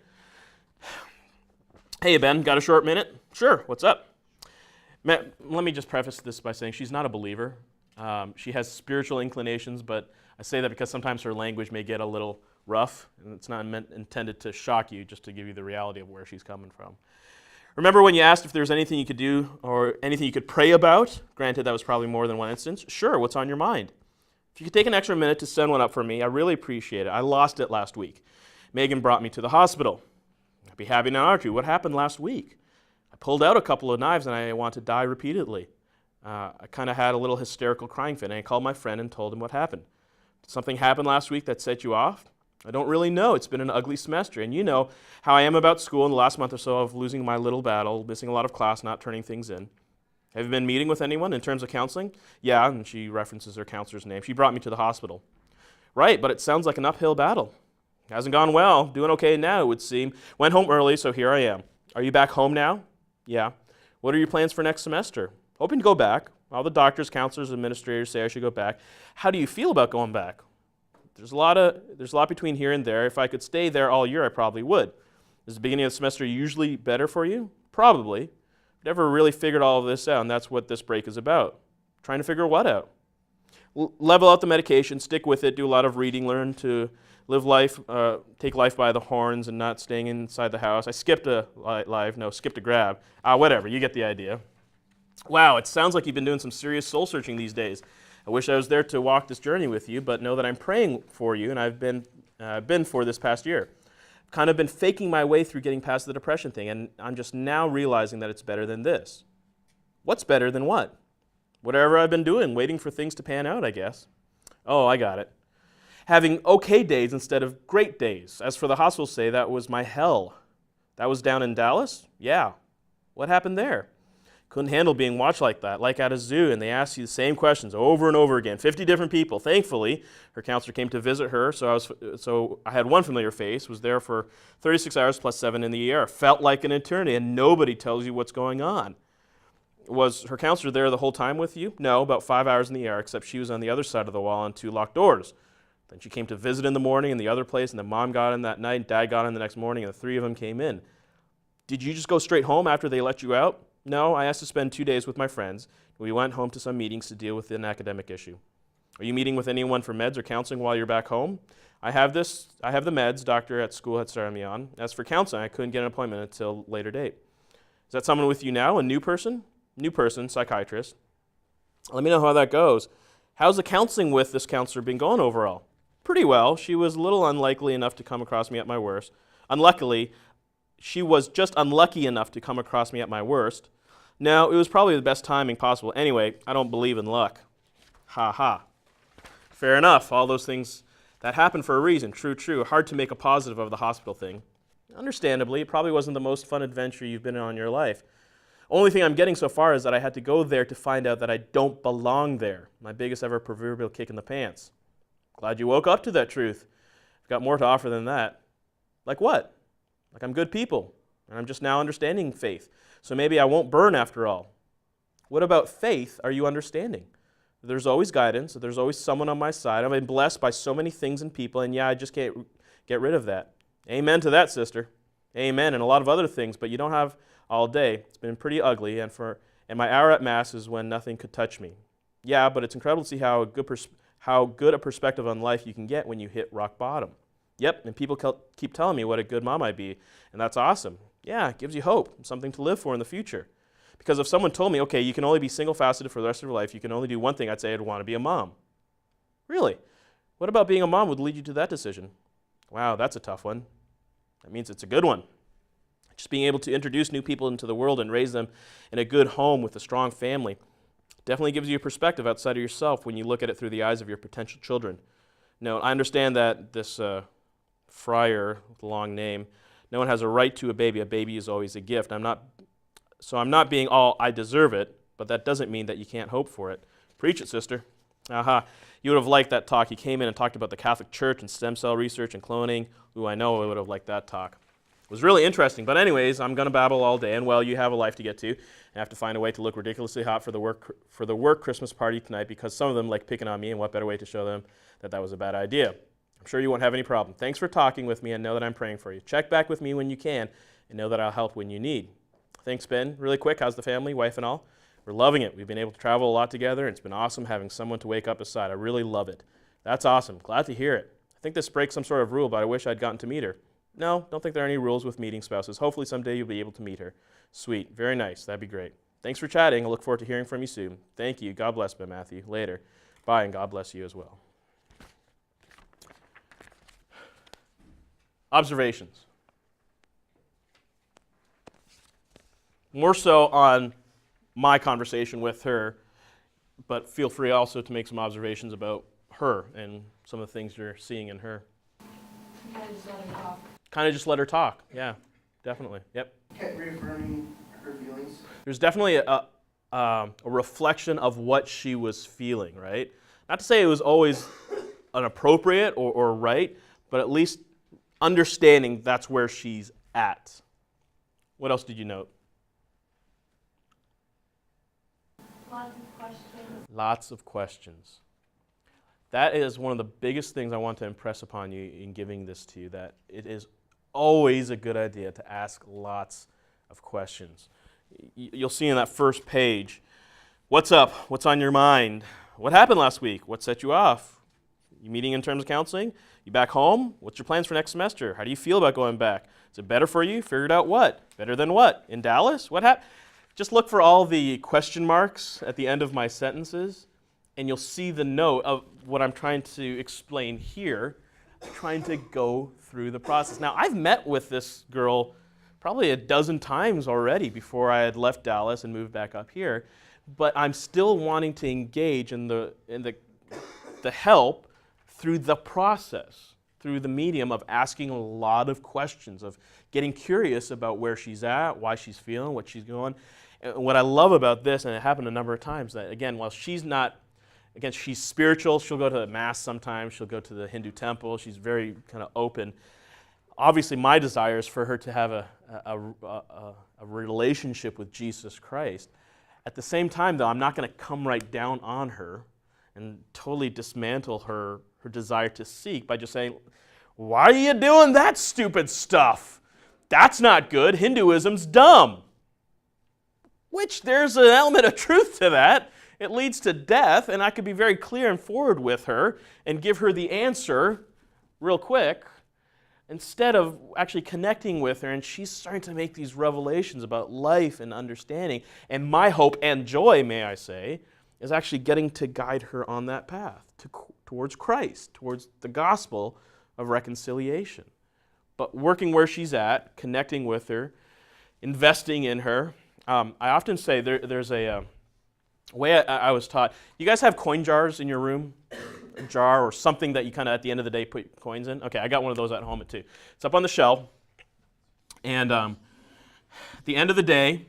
Hey, Ben, got a short minute? Sure, what's up? Let me just preface this by saying she's not a believer. She has spiritual inclinations, but I say that because sometimes her language may get a little rough, and it's not intended to shock you, just to give you the reality of where she's coming from. Remember when you asked if there was anything you could do or anything you could pray about? Granted, that was probably more than one instance. Sure, what's on your mind? If you could take an extra minute to send one up for me, I really appreciate it. I lost it last week. Megan brought me to the hospital. I'd be happy to argue. What happened last week? I pulled out a couple of knives and I want to die repeatedly. I kind of had a little hysterical crying fit, and I called my friend and told him what happened. Did something happen last week that set you off? I don't really know. It's been an ugly semester, and you know how I am about school in the last month or so of losing my little battle, missing a lot of class, not turning things in. Have you been meeting with anyone in terms of counseling? Yeah, and she references her counselor's name. She brought me to the hospital. Right, but it sounds like an uphill battle. Hasn't gone well. Doing okay now, it would seem. Went home early, so here I am. Are you back home now? Yeah. What are your plans for next semester? Hoping to go back. All the doctors, counselors, administrators say I should go back. How do you feel about going back? There's a lot between here and there. If I could stay there all year, I probably would. Is the beginning of the semester usually better for you? Probably. Never really figured all of this out, and that's what this break is about. Trying to figure what out? Level out the medication, stick with it, do a lot of reading, learn to live life, take life by the horns and not staying inside the house. I skipped a grab. Whatever, you get the idea. Wow, it sounds like you've been doing some serious soul searching these days. I wish I was there to walk this journey with you, but know that I'm praying for you, and I've been for this past year. I've kind of been faking my way through getting past the depression thing, and I'm just now realizing that it's better than this. What's better than what? Whatever I've been doing, waiting for things to pan out, I guess. Oh, I got it. Having okay days instead of great days. As for the hospitals say, that was my hell. That was down in Dallas? Yeah. What happened there? Couldn't handle being watched like that, like at a zoo, and they asked you the same questions over and over again. 50 different people. Thankfully, her counselor came to visit her, so I had one familiar face, was there for 36 hours plus 7 in the ER. Felt like an eternity, and nobody tells you what's going on. Was her counselor there the whole time with you? No, about 5 hours in the ER, except she was on the other side of the wall on 2 locked doors. Then she came to visit in the morning in the other place, and the mom got in that night, and dad got in the next morning, and the 3 of them came in. Did you just go straight home after they let you out? No, I asked to spend 2 days with my friends. We went home to some meetings to deal with an academic issue. Are you meeting with anyone for meds or counseling while you're back home? I have the meds doctor at school had started me on. As for counseling, I couldn't get an appointment until later date. Is that someone with you now, a new person? New person, psychiatrist. Let me know how that goes. How's the counseling with this counselor been going overall? Pretty well. She was a little unlikely enough to come across me at my worst. She was just unlucky enough to come across me at my worst. No, it was probably the best timing possible. Anyway, I don't believe in luck. Ha ha. Fair enough. All those things that happen for a reason. True, true. Hard to make a positive of the hospital thing. Understandably, it probably wasn't the most fun adventure you've been on in your life. Only thing I'm getting so far is that I had to go there to find out that I don't belong there. My biggest ever proverbial kick in the pants. Glad you woke up to that truth. I've got more to offer than that. Like what? Like I'm good people, and I'm just now understanding faith. So maybe I won't burn after all. What about faith are you understanding? There's always guidance. There's always someone on my side. I've been blessed by so many things and people, and yeah, I just can't get rid of that. Amen to that, sister. Amen, and a lot of other things, but you don't have all day. It's been pretty ugly, and my hour at Mass is when nothing could touch me. Yeah, but it's incredible to see how good a perspective on life you can get when you hit rock bottom. Yep, and people keep telling me what a good mom I'd be, and that's awesome. Yeah, it gives you hope, something to live for in the future. Because if someone told me, okay, you can only be single-faceted for the rest of your life, you can only do one thing, I'd say I'd want to be a mom. Really? What about being a mom would lead you to that decision? Wow, that's a tough one. That means it's a good one. Just being able to introduce new people into the world and raise them in a good home with a strong family definitely gives you a perspective outside of yourself when you look at it through the eyes of your potential children. Now, I understand that this friar with a long name, no one has a right to a baby. A baby is always a gift. I'm not being all I deserve it, but that doesn't mean that you can't hope for it. Preach it, sister. Aha. You would have liked that talk. He came in and talked about the Catholic Church and stem cell research and cloning. Ooh, I know I would have liked that talk. It was really interesting. But anyways, I'm going to babble all day, and well, you have a life to get to. I have to find a way to look ridiculously hot for the work Christmas party tonight because some of them like picking on me, and what better way to show them that was a bad idea. I'm sure you won't have any problem. Thanks for talking with me, and know that I'm praying for you. Check back with me when you can, and know that I'll help when you need. Thanks, Ben. Really quick, how's the family, wife and all? We're loving it. We've been able to travel a lot together, and it's been awesome having someone to wake up beside. I really love it. That's awesome. Glad to hear it. I think this breaks some sort of rule, but I wish I'd gotten to meet her. No, don't think there are any rules with meeting spouses. Hopefully someday you'll be able to meet her. Sweet. Very nice. That'd be great. Thanks for chatting. I look forward to hearing from you soon. Thank you. God bless, Ben Matthew. Later. Bye, and God bless you as well. Observations. More so on my conversation with her, but feel free also to make some observations about her and some of the things you're seeing in her. Kind of just let her talk. Kind of just let her talk. Yeah, definitely. Yep. Kept reaffirming her feelings. There's definitely a reflection of what she was feeling, right? Not to say it was always inappropriate or right, but at least understanding that's where she's at. What else did you note? Lots of questions. Lots of questions. That is one of the biggest things I want to impress upon you in giving this to you, that it is always a good idea to ask lots of questions. You'll see in that first page, what's up? What's on your mind? What happened last week? What set you off? You meeting in terms of counseling? You back home? What's your plans for next semester? How do you feel about going back? Is it better for you? Figured out what? Better than what? In Dallas? What happened? Just look for all the question marks at the end of my sentences. And you'll see the note of what I'm trying to explain here, trying to go through the process. Now, I've met with this girl probably a dozen times already before I had left Dallas and moved back up here, but I'm still wanting to engage in the help through the process, through the medium of asking a lot of questions, of getting curious about where she's at, why she's feeling, what she's going. And what I love about this, and it happened a number of times, that again, while she's spiritual, she'll go to Mass sometimes, she'll go to the Hindu temple, she's very kind of open. Obviously, my desire is for her to have a relationship with Jesus Christ. At the same time, though, I'm not going to come right down on her and totally dismantle her desire to seek by just saying, why are you doing that stupid stuff? That's not good. Hinduism's dumb. Which there's an element of truth to that. It leads to death, and I could be very clear and forward with her and give her the answer real quick instead of actually connecting with her, and she's starting to make these revelations about life and understanding. And my hope and joy, may I say, is actually getting to guide her on that path towards Christ, towards the gospel of reconciliation. But working where she's at, connecting with her, investing in her. I often say there's a way I was taught. You guys have coin jars in your room? A jar or something that you kind of at the end of the day put coins in? Okay, I got one of those at home too. It's up on the shelf. And at the end of the day,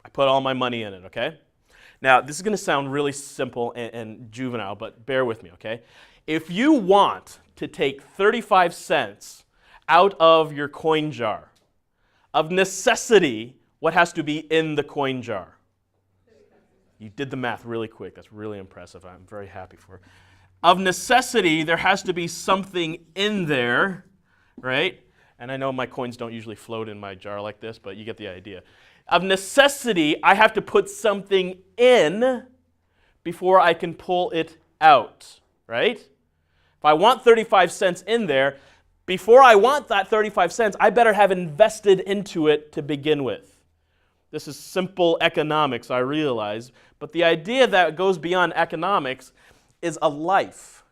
I put all my money in it, okay? Now, this is going to sound really simple and juvenile, but bear with me, okay? If you want to take 35 cents out of your coin jar, of necessity, what has to be in the coin jar? You did the math really quick. That's really impressive. I'm very happy for it. Of necessity, there has to be something in there, right? And I know my coins don't usually float in my jar like this, but you get the idea. Of necessity, I have to put something in before I can pull it out, right? If I want 35 cents in there, before I want that 35 cents, I better have invested into it to begin with. This is simple economics, I realize, but the idea that goes beyond economics is a life.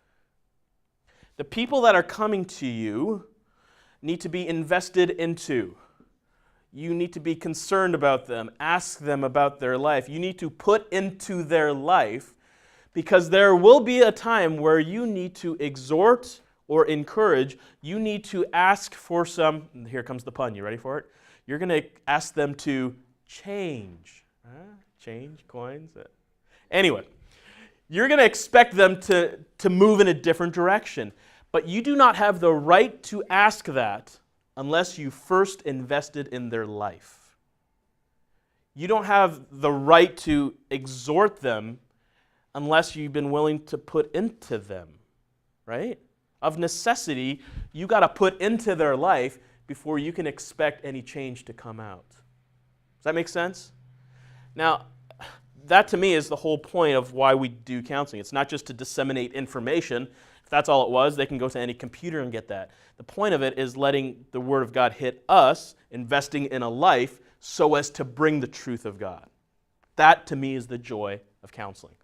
The people that are coming to you need to be invested into. You need to be concerned about them, ask them about their life. You need to put into their life, because there will be a time where you need to exhort or encourage. You need to ask for some, here comes the pun, you ready for it? You're going to ask them to change. Change coins? Anyway, you're going to expect them to move in a different direction. But you do not have the right to ask that unless you first invested in their life. You don't have the right to exhort them unless you've been willing to put into them, right? Of necessity, you got to put into their life before you can expect any change to come out. Does that make sense? Now, that to me is the whole point of why we do counseling. It's not just to disseminate information. If that's all it was, they can go to any computer and get that. The point of it is letting the Word of God hit us, investing in a life so as to bring the truth of God. That to me is the joy of counseling.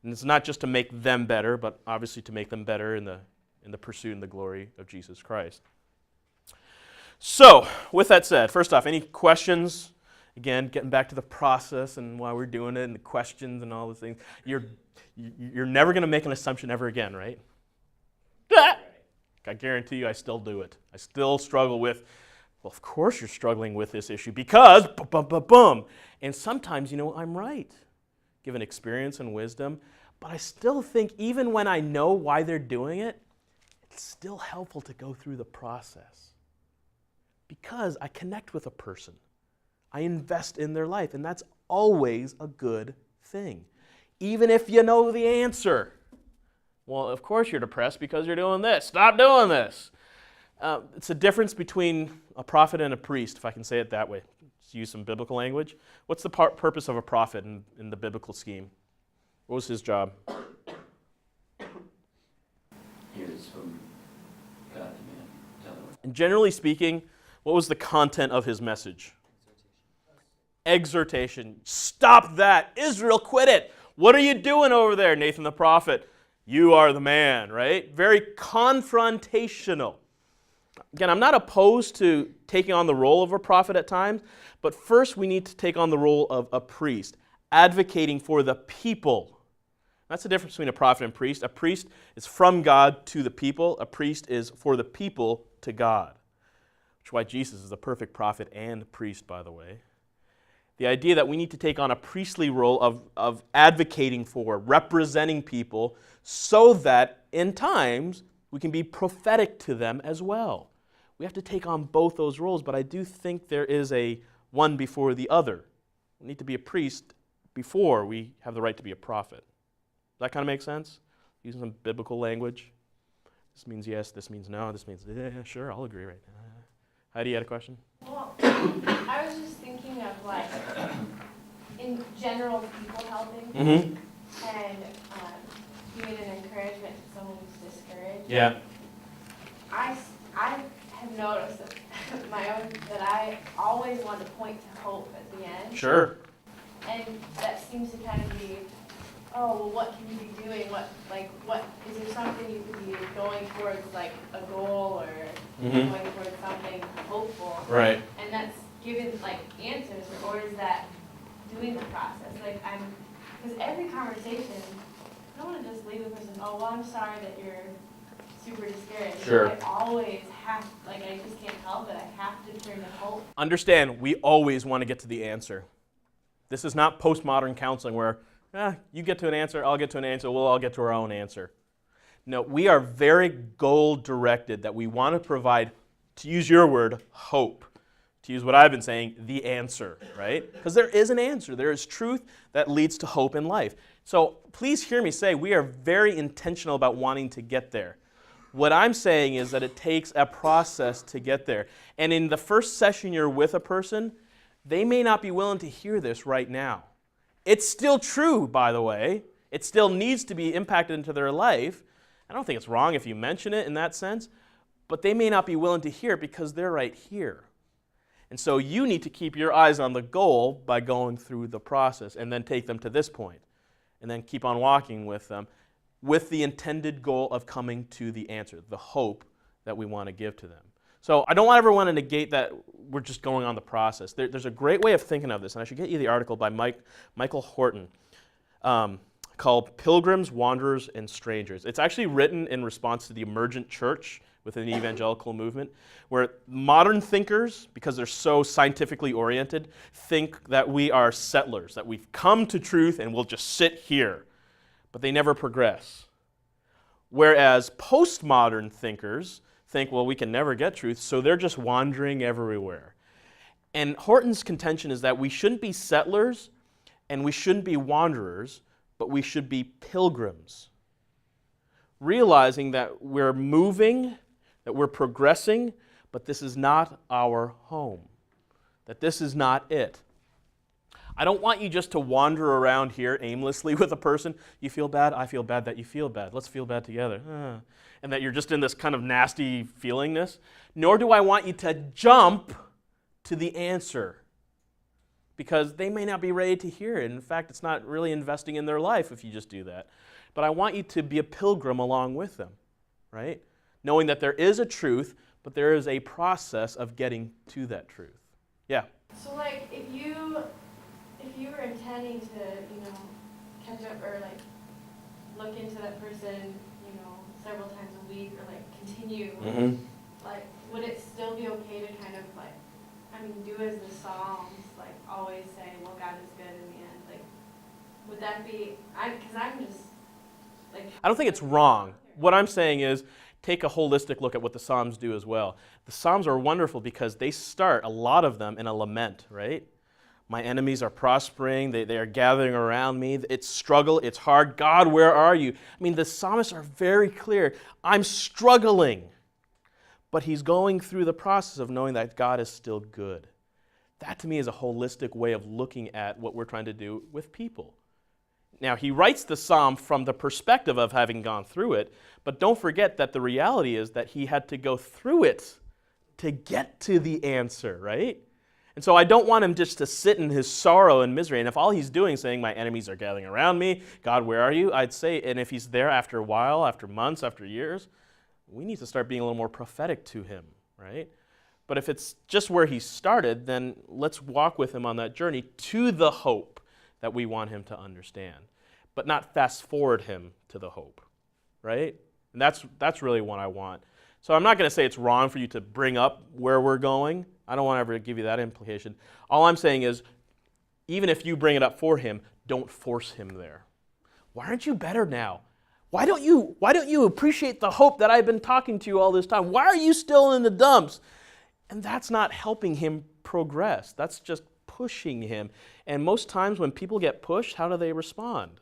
And it's not just to make them better, but obviously to make them better in the pursuit and the glory of Jesus Christ. So, with that said, first off, any questions? Again, getting back to the process and why we're doing it and the questions and all those things. You're never going to make an assumption ever again, right? I guarantee you I still do it. I still struggle with, well, of course you're struggling with this issue because boom. And sometimes, I'm right, given experience and wisdom. But I still think even when I know why they're doing it, it's still helpful to go through the process. Because I connect with a person. I invest in their life, and that's always a good thing. Even if you know the answer. Well, of course you're depressed because you're doing this. Stop doing this. It's a difference between a prophet and a priest, if I can say it that way. Let's use some biblical language. What's the purpose of a prophet in the biblical scheme? What was his job? He was from God to man. And generally speaking, what was the content of his message? Exhortation. Stop that. Israel, quit it. What are you doing over there, Nathan the prophet? You are the man, right? Very confrontational. Again, I'm not opposed to taking on the role of a prophet at times, but first we need to take on the role of a priest, advocating for the people. That's the difference between a prophet and priest. A priest is from God to the people. A priest is for the people to God. Which is why Jesus is the perfect prophet and priest, by the way. The idea that we need to take on a priestly role of advocating for, representing people, so that in times we can be prophetic to them as well. We have to take on both those roles, but I do think there is a one before the other. We need to be a priest before we have the right to be a prophet. Does that kind of make sense? Using some biblical language. This means yes, this means no, this means, yeah, sure, I'll agree right now. Heidi, you had a question? Well, I was just thinking of like, in general, people helping Mm-hmm. and giving an encouragement to someone who's discouraged. Yeah. I have noticed that that I always want to point to hope at the end. Sure. And that seems to kind of be, oh, well, what can you be doing? What is there something you could be going towards, like a goal or Mhm. going towards something hopeful? Right. And that's giving like answers, or is that doing the process? Like because every conversation, I don't want to just leave the person, oh, well, I'm sorry that you're super discouraged. Sure. I always have, like, I just can't help it. I have to turn to hope. Understand, we always want to get to the answer. This is not postmodern counseling where you get to an answer, I'll get to an answer, we'll all get to our own answer. No, we are very goal-directed that we want to provide, to use your word, hope. To use what I've been saying, the answer, right? Because there is an answer. There is truth that leads to hope in life. So please hear me say we are very intentional about wanting to get there. What I'm saying is that it takes a process to get there. And in the first session you're with a person, they may not be willing to hear this right now. It's still true, by the way. It still needs to be impacted into their life. I don't think it's wrong if you mention it in that sense, but they may not be willing to hear it because they're right here. And so you need to keep your eyes on the goal by going through the process and then take them to this point and then keep on walking with them with the intended goal of coming to the answer, the hope that we want to give to them. So I don't want everyone to negate that we're just going on the process. There's a great way of thinking of this, and I should get you the article by Michael Horton called Pilgrims, Wanderers, and Strangers. It's actually written in response to the emergent church within the evangelical movement, where modern thinkers, because they're so scientifically oriented, think that we are settlers, that we've come to truth and we'll just sit here. But they never progress. Whereas postmodern thinkers think, well, we can never get truth, so they're just wandering everywhere. And Horton's contention is that we shouldn't be settlers and we shouldn't be wanderers, but we should be pilgrims. Realizing that we're moving, that we're progressing, but this is not our home, that this is not it. I don't want you just to wander around here aimlessly with a person. You feel bad, I feel bad that you feel bad. Let's feel bad together. And that you're just in this kind of nasty feelingness. Nor do I want you to jump to the answer, because they may not be ready to hear it. In fact, it's not really investing in their life if you just do that. But I want you to be a pilgrim along with them, right? Knowing that there is a truth, but there is a process of getting to that truth. Yeah? So, like, if you were intending to, catch up or, like, look into that person, several times a week or, like, continue, like, would it still be okay to kind of, like, do as the Psalms, like, always say, well, God is good in the end? Like, would that be, because I'm just, like... I don't think it's wrong. What I'm saying is, take a holistic look at what the Psalms do as well. The Psalms are wonderful because they start, a lot of them, in a lament, right? My enemies are prospering. They are gathering around me. It's struggle. It's hard. God, where are you? The psalmists are very clear. I'm struggling. But he's going through the process of knowing that God is still good. That, to me, is a holistic way of looking at what we're trying to do with people. Now, he writes the psalm from the perspective of having gone through it, but don't forget that the reality is that he had to go through it to get to the answer, right? And so I don't want him just to sit in his sorrow and misery. And if all he's doing is saying, my enemies are gathering around me, God, where are you? I'd say, and if he's there after a while, after months, after years, we need to start being a little more prophetic to him, right? But if it's just where he started, then let's walk with him on that journey to the hope that we want him to understand, but not fast forward him to the hope, right? And that's really what I want. So I'm not going to say it's wrong for you to bring up where we're going. I don't want to ever give you that implication. All I'm saying is, even if you bring it up for him, don't force him there. Why aren't you better now? Why don't you appreciate the hope that I've been talking to you all this time? Why are you still in the dumps? And that's not helping him progress. That's just pushing him. And most times when people get pushed, how do they respond?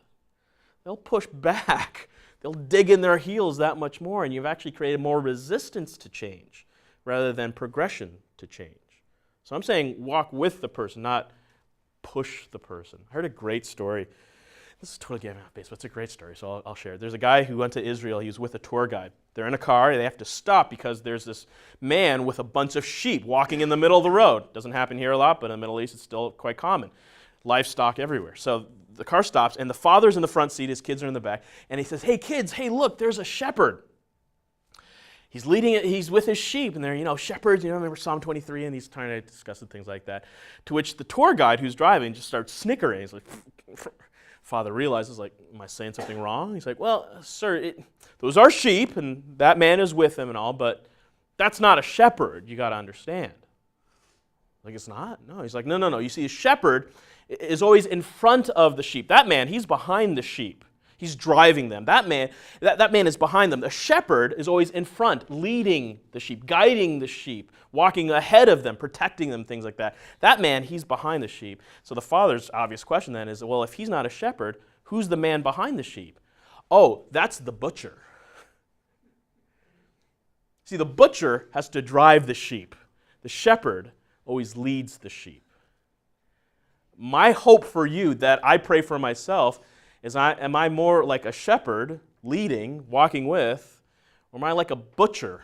They'll push back. They'll dig in their heels that much more, and you've actually created more resistance to change rather than progression to change. So I'm saying walk with the person, not push the person. I heard a great story. This is totally getting off base, but it's a great story, so I'll share it. There's a guy who went to Israel. He was with a tour guide. They're in a car. They have to stop because there's this man with a bunch of sheep walking in the middle of the road. Doesn't happen here a lot, but in the Middle East it's still quite common. Livestock everywhere. So the car stops, and the father's in the front seat. His kids are in the back. And he says, hey, kids, hey, look, there's a shepherd. He's leading it. He's with his sheep, and they're, shepherds. Remember Psalm 23, and he's trying to discuss things like that. To which the tour guide who's driving just starts snickering. He's like, father realizes, like, am I saying something wrong? He's like, well, sir, those are sheep, and that man is with them and all, but that's not a shepherd. You got to understand. Like, it's not? No. He's like, no. You see, a shepherd is always in front of the sheep. That man, he's behind the sheep. He's driving them. That man is behind them. The shepherd is always in front, leading the sheep, guiding the sheep, walking ahead of them, protecting them, things like that. That man, he's behind the sheep. So the father's obvious question then is, well, if he's not a shepherd, who's the man behind the sheep? Oh, that's the butcher. See, the butcher has to drive the sheep. The shepherd always leads the sheep. My hope for you that I pray for myself is, am I more like a shepherd leading, walking with, or am I like a butcher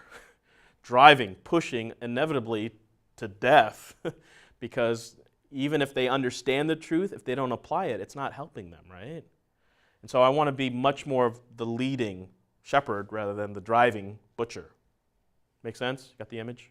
driving, pushing inevitably to death? Because even if they understand the truth, if they don't apply it, it's not helping them, right? And so I want to be much more of the leading shepherd rather than the driving butcher. Make sense? Got the image?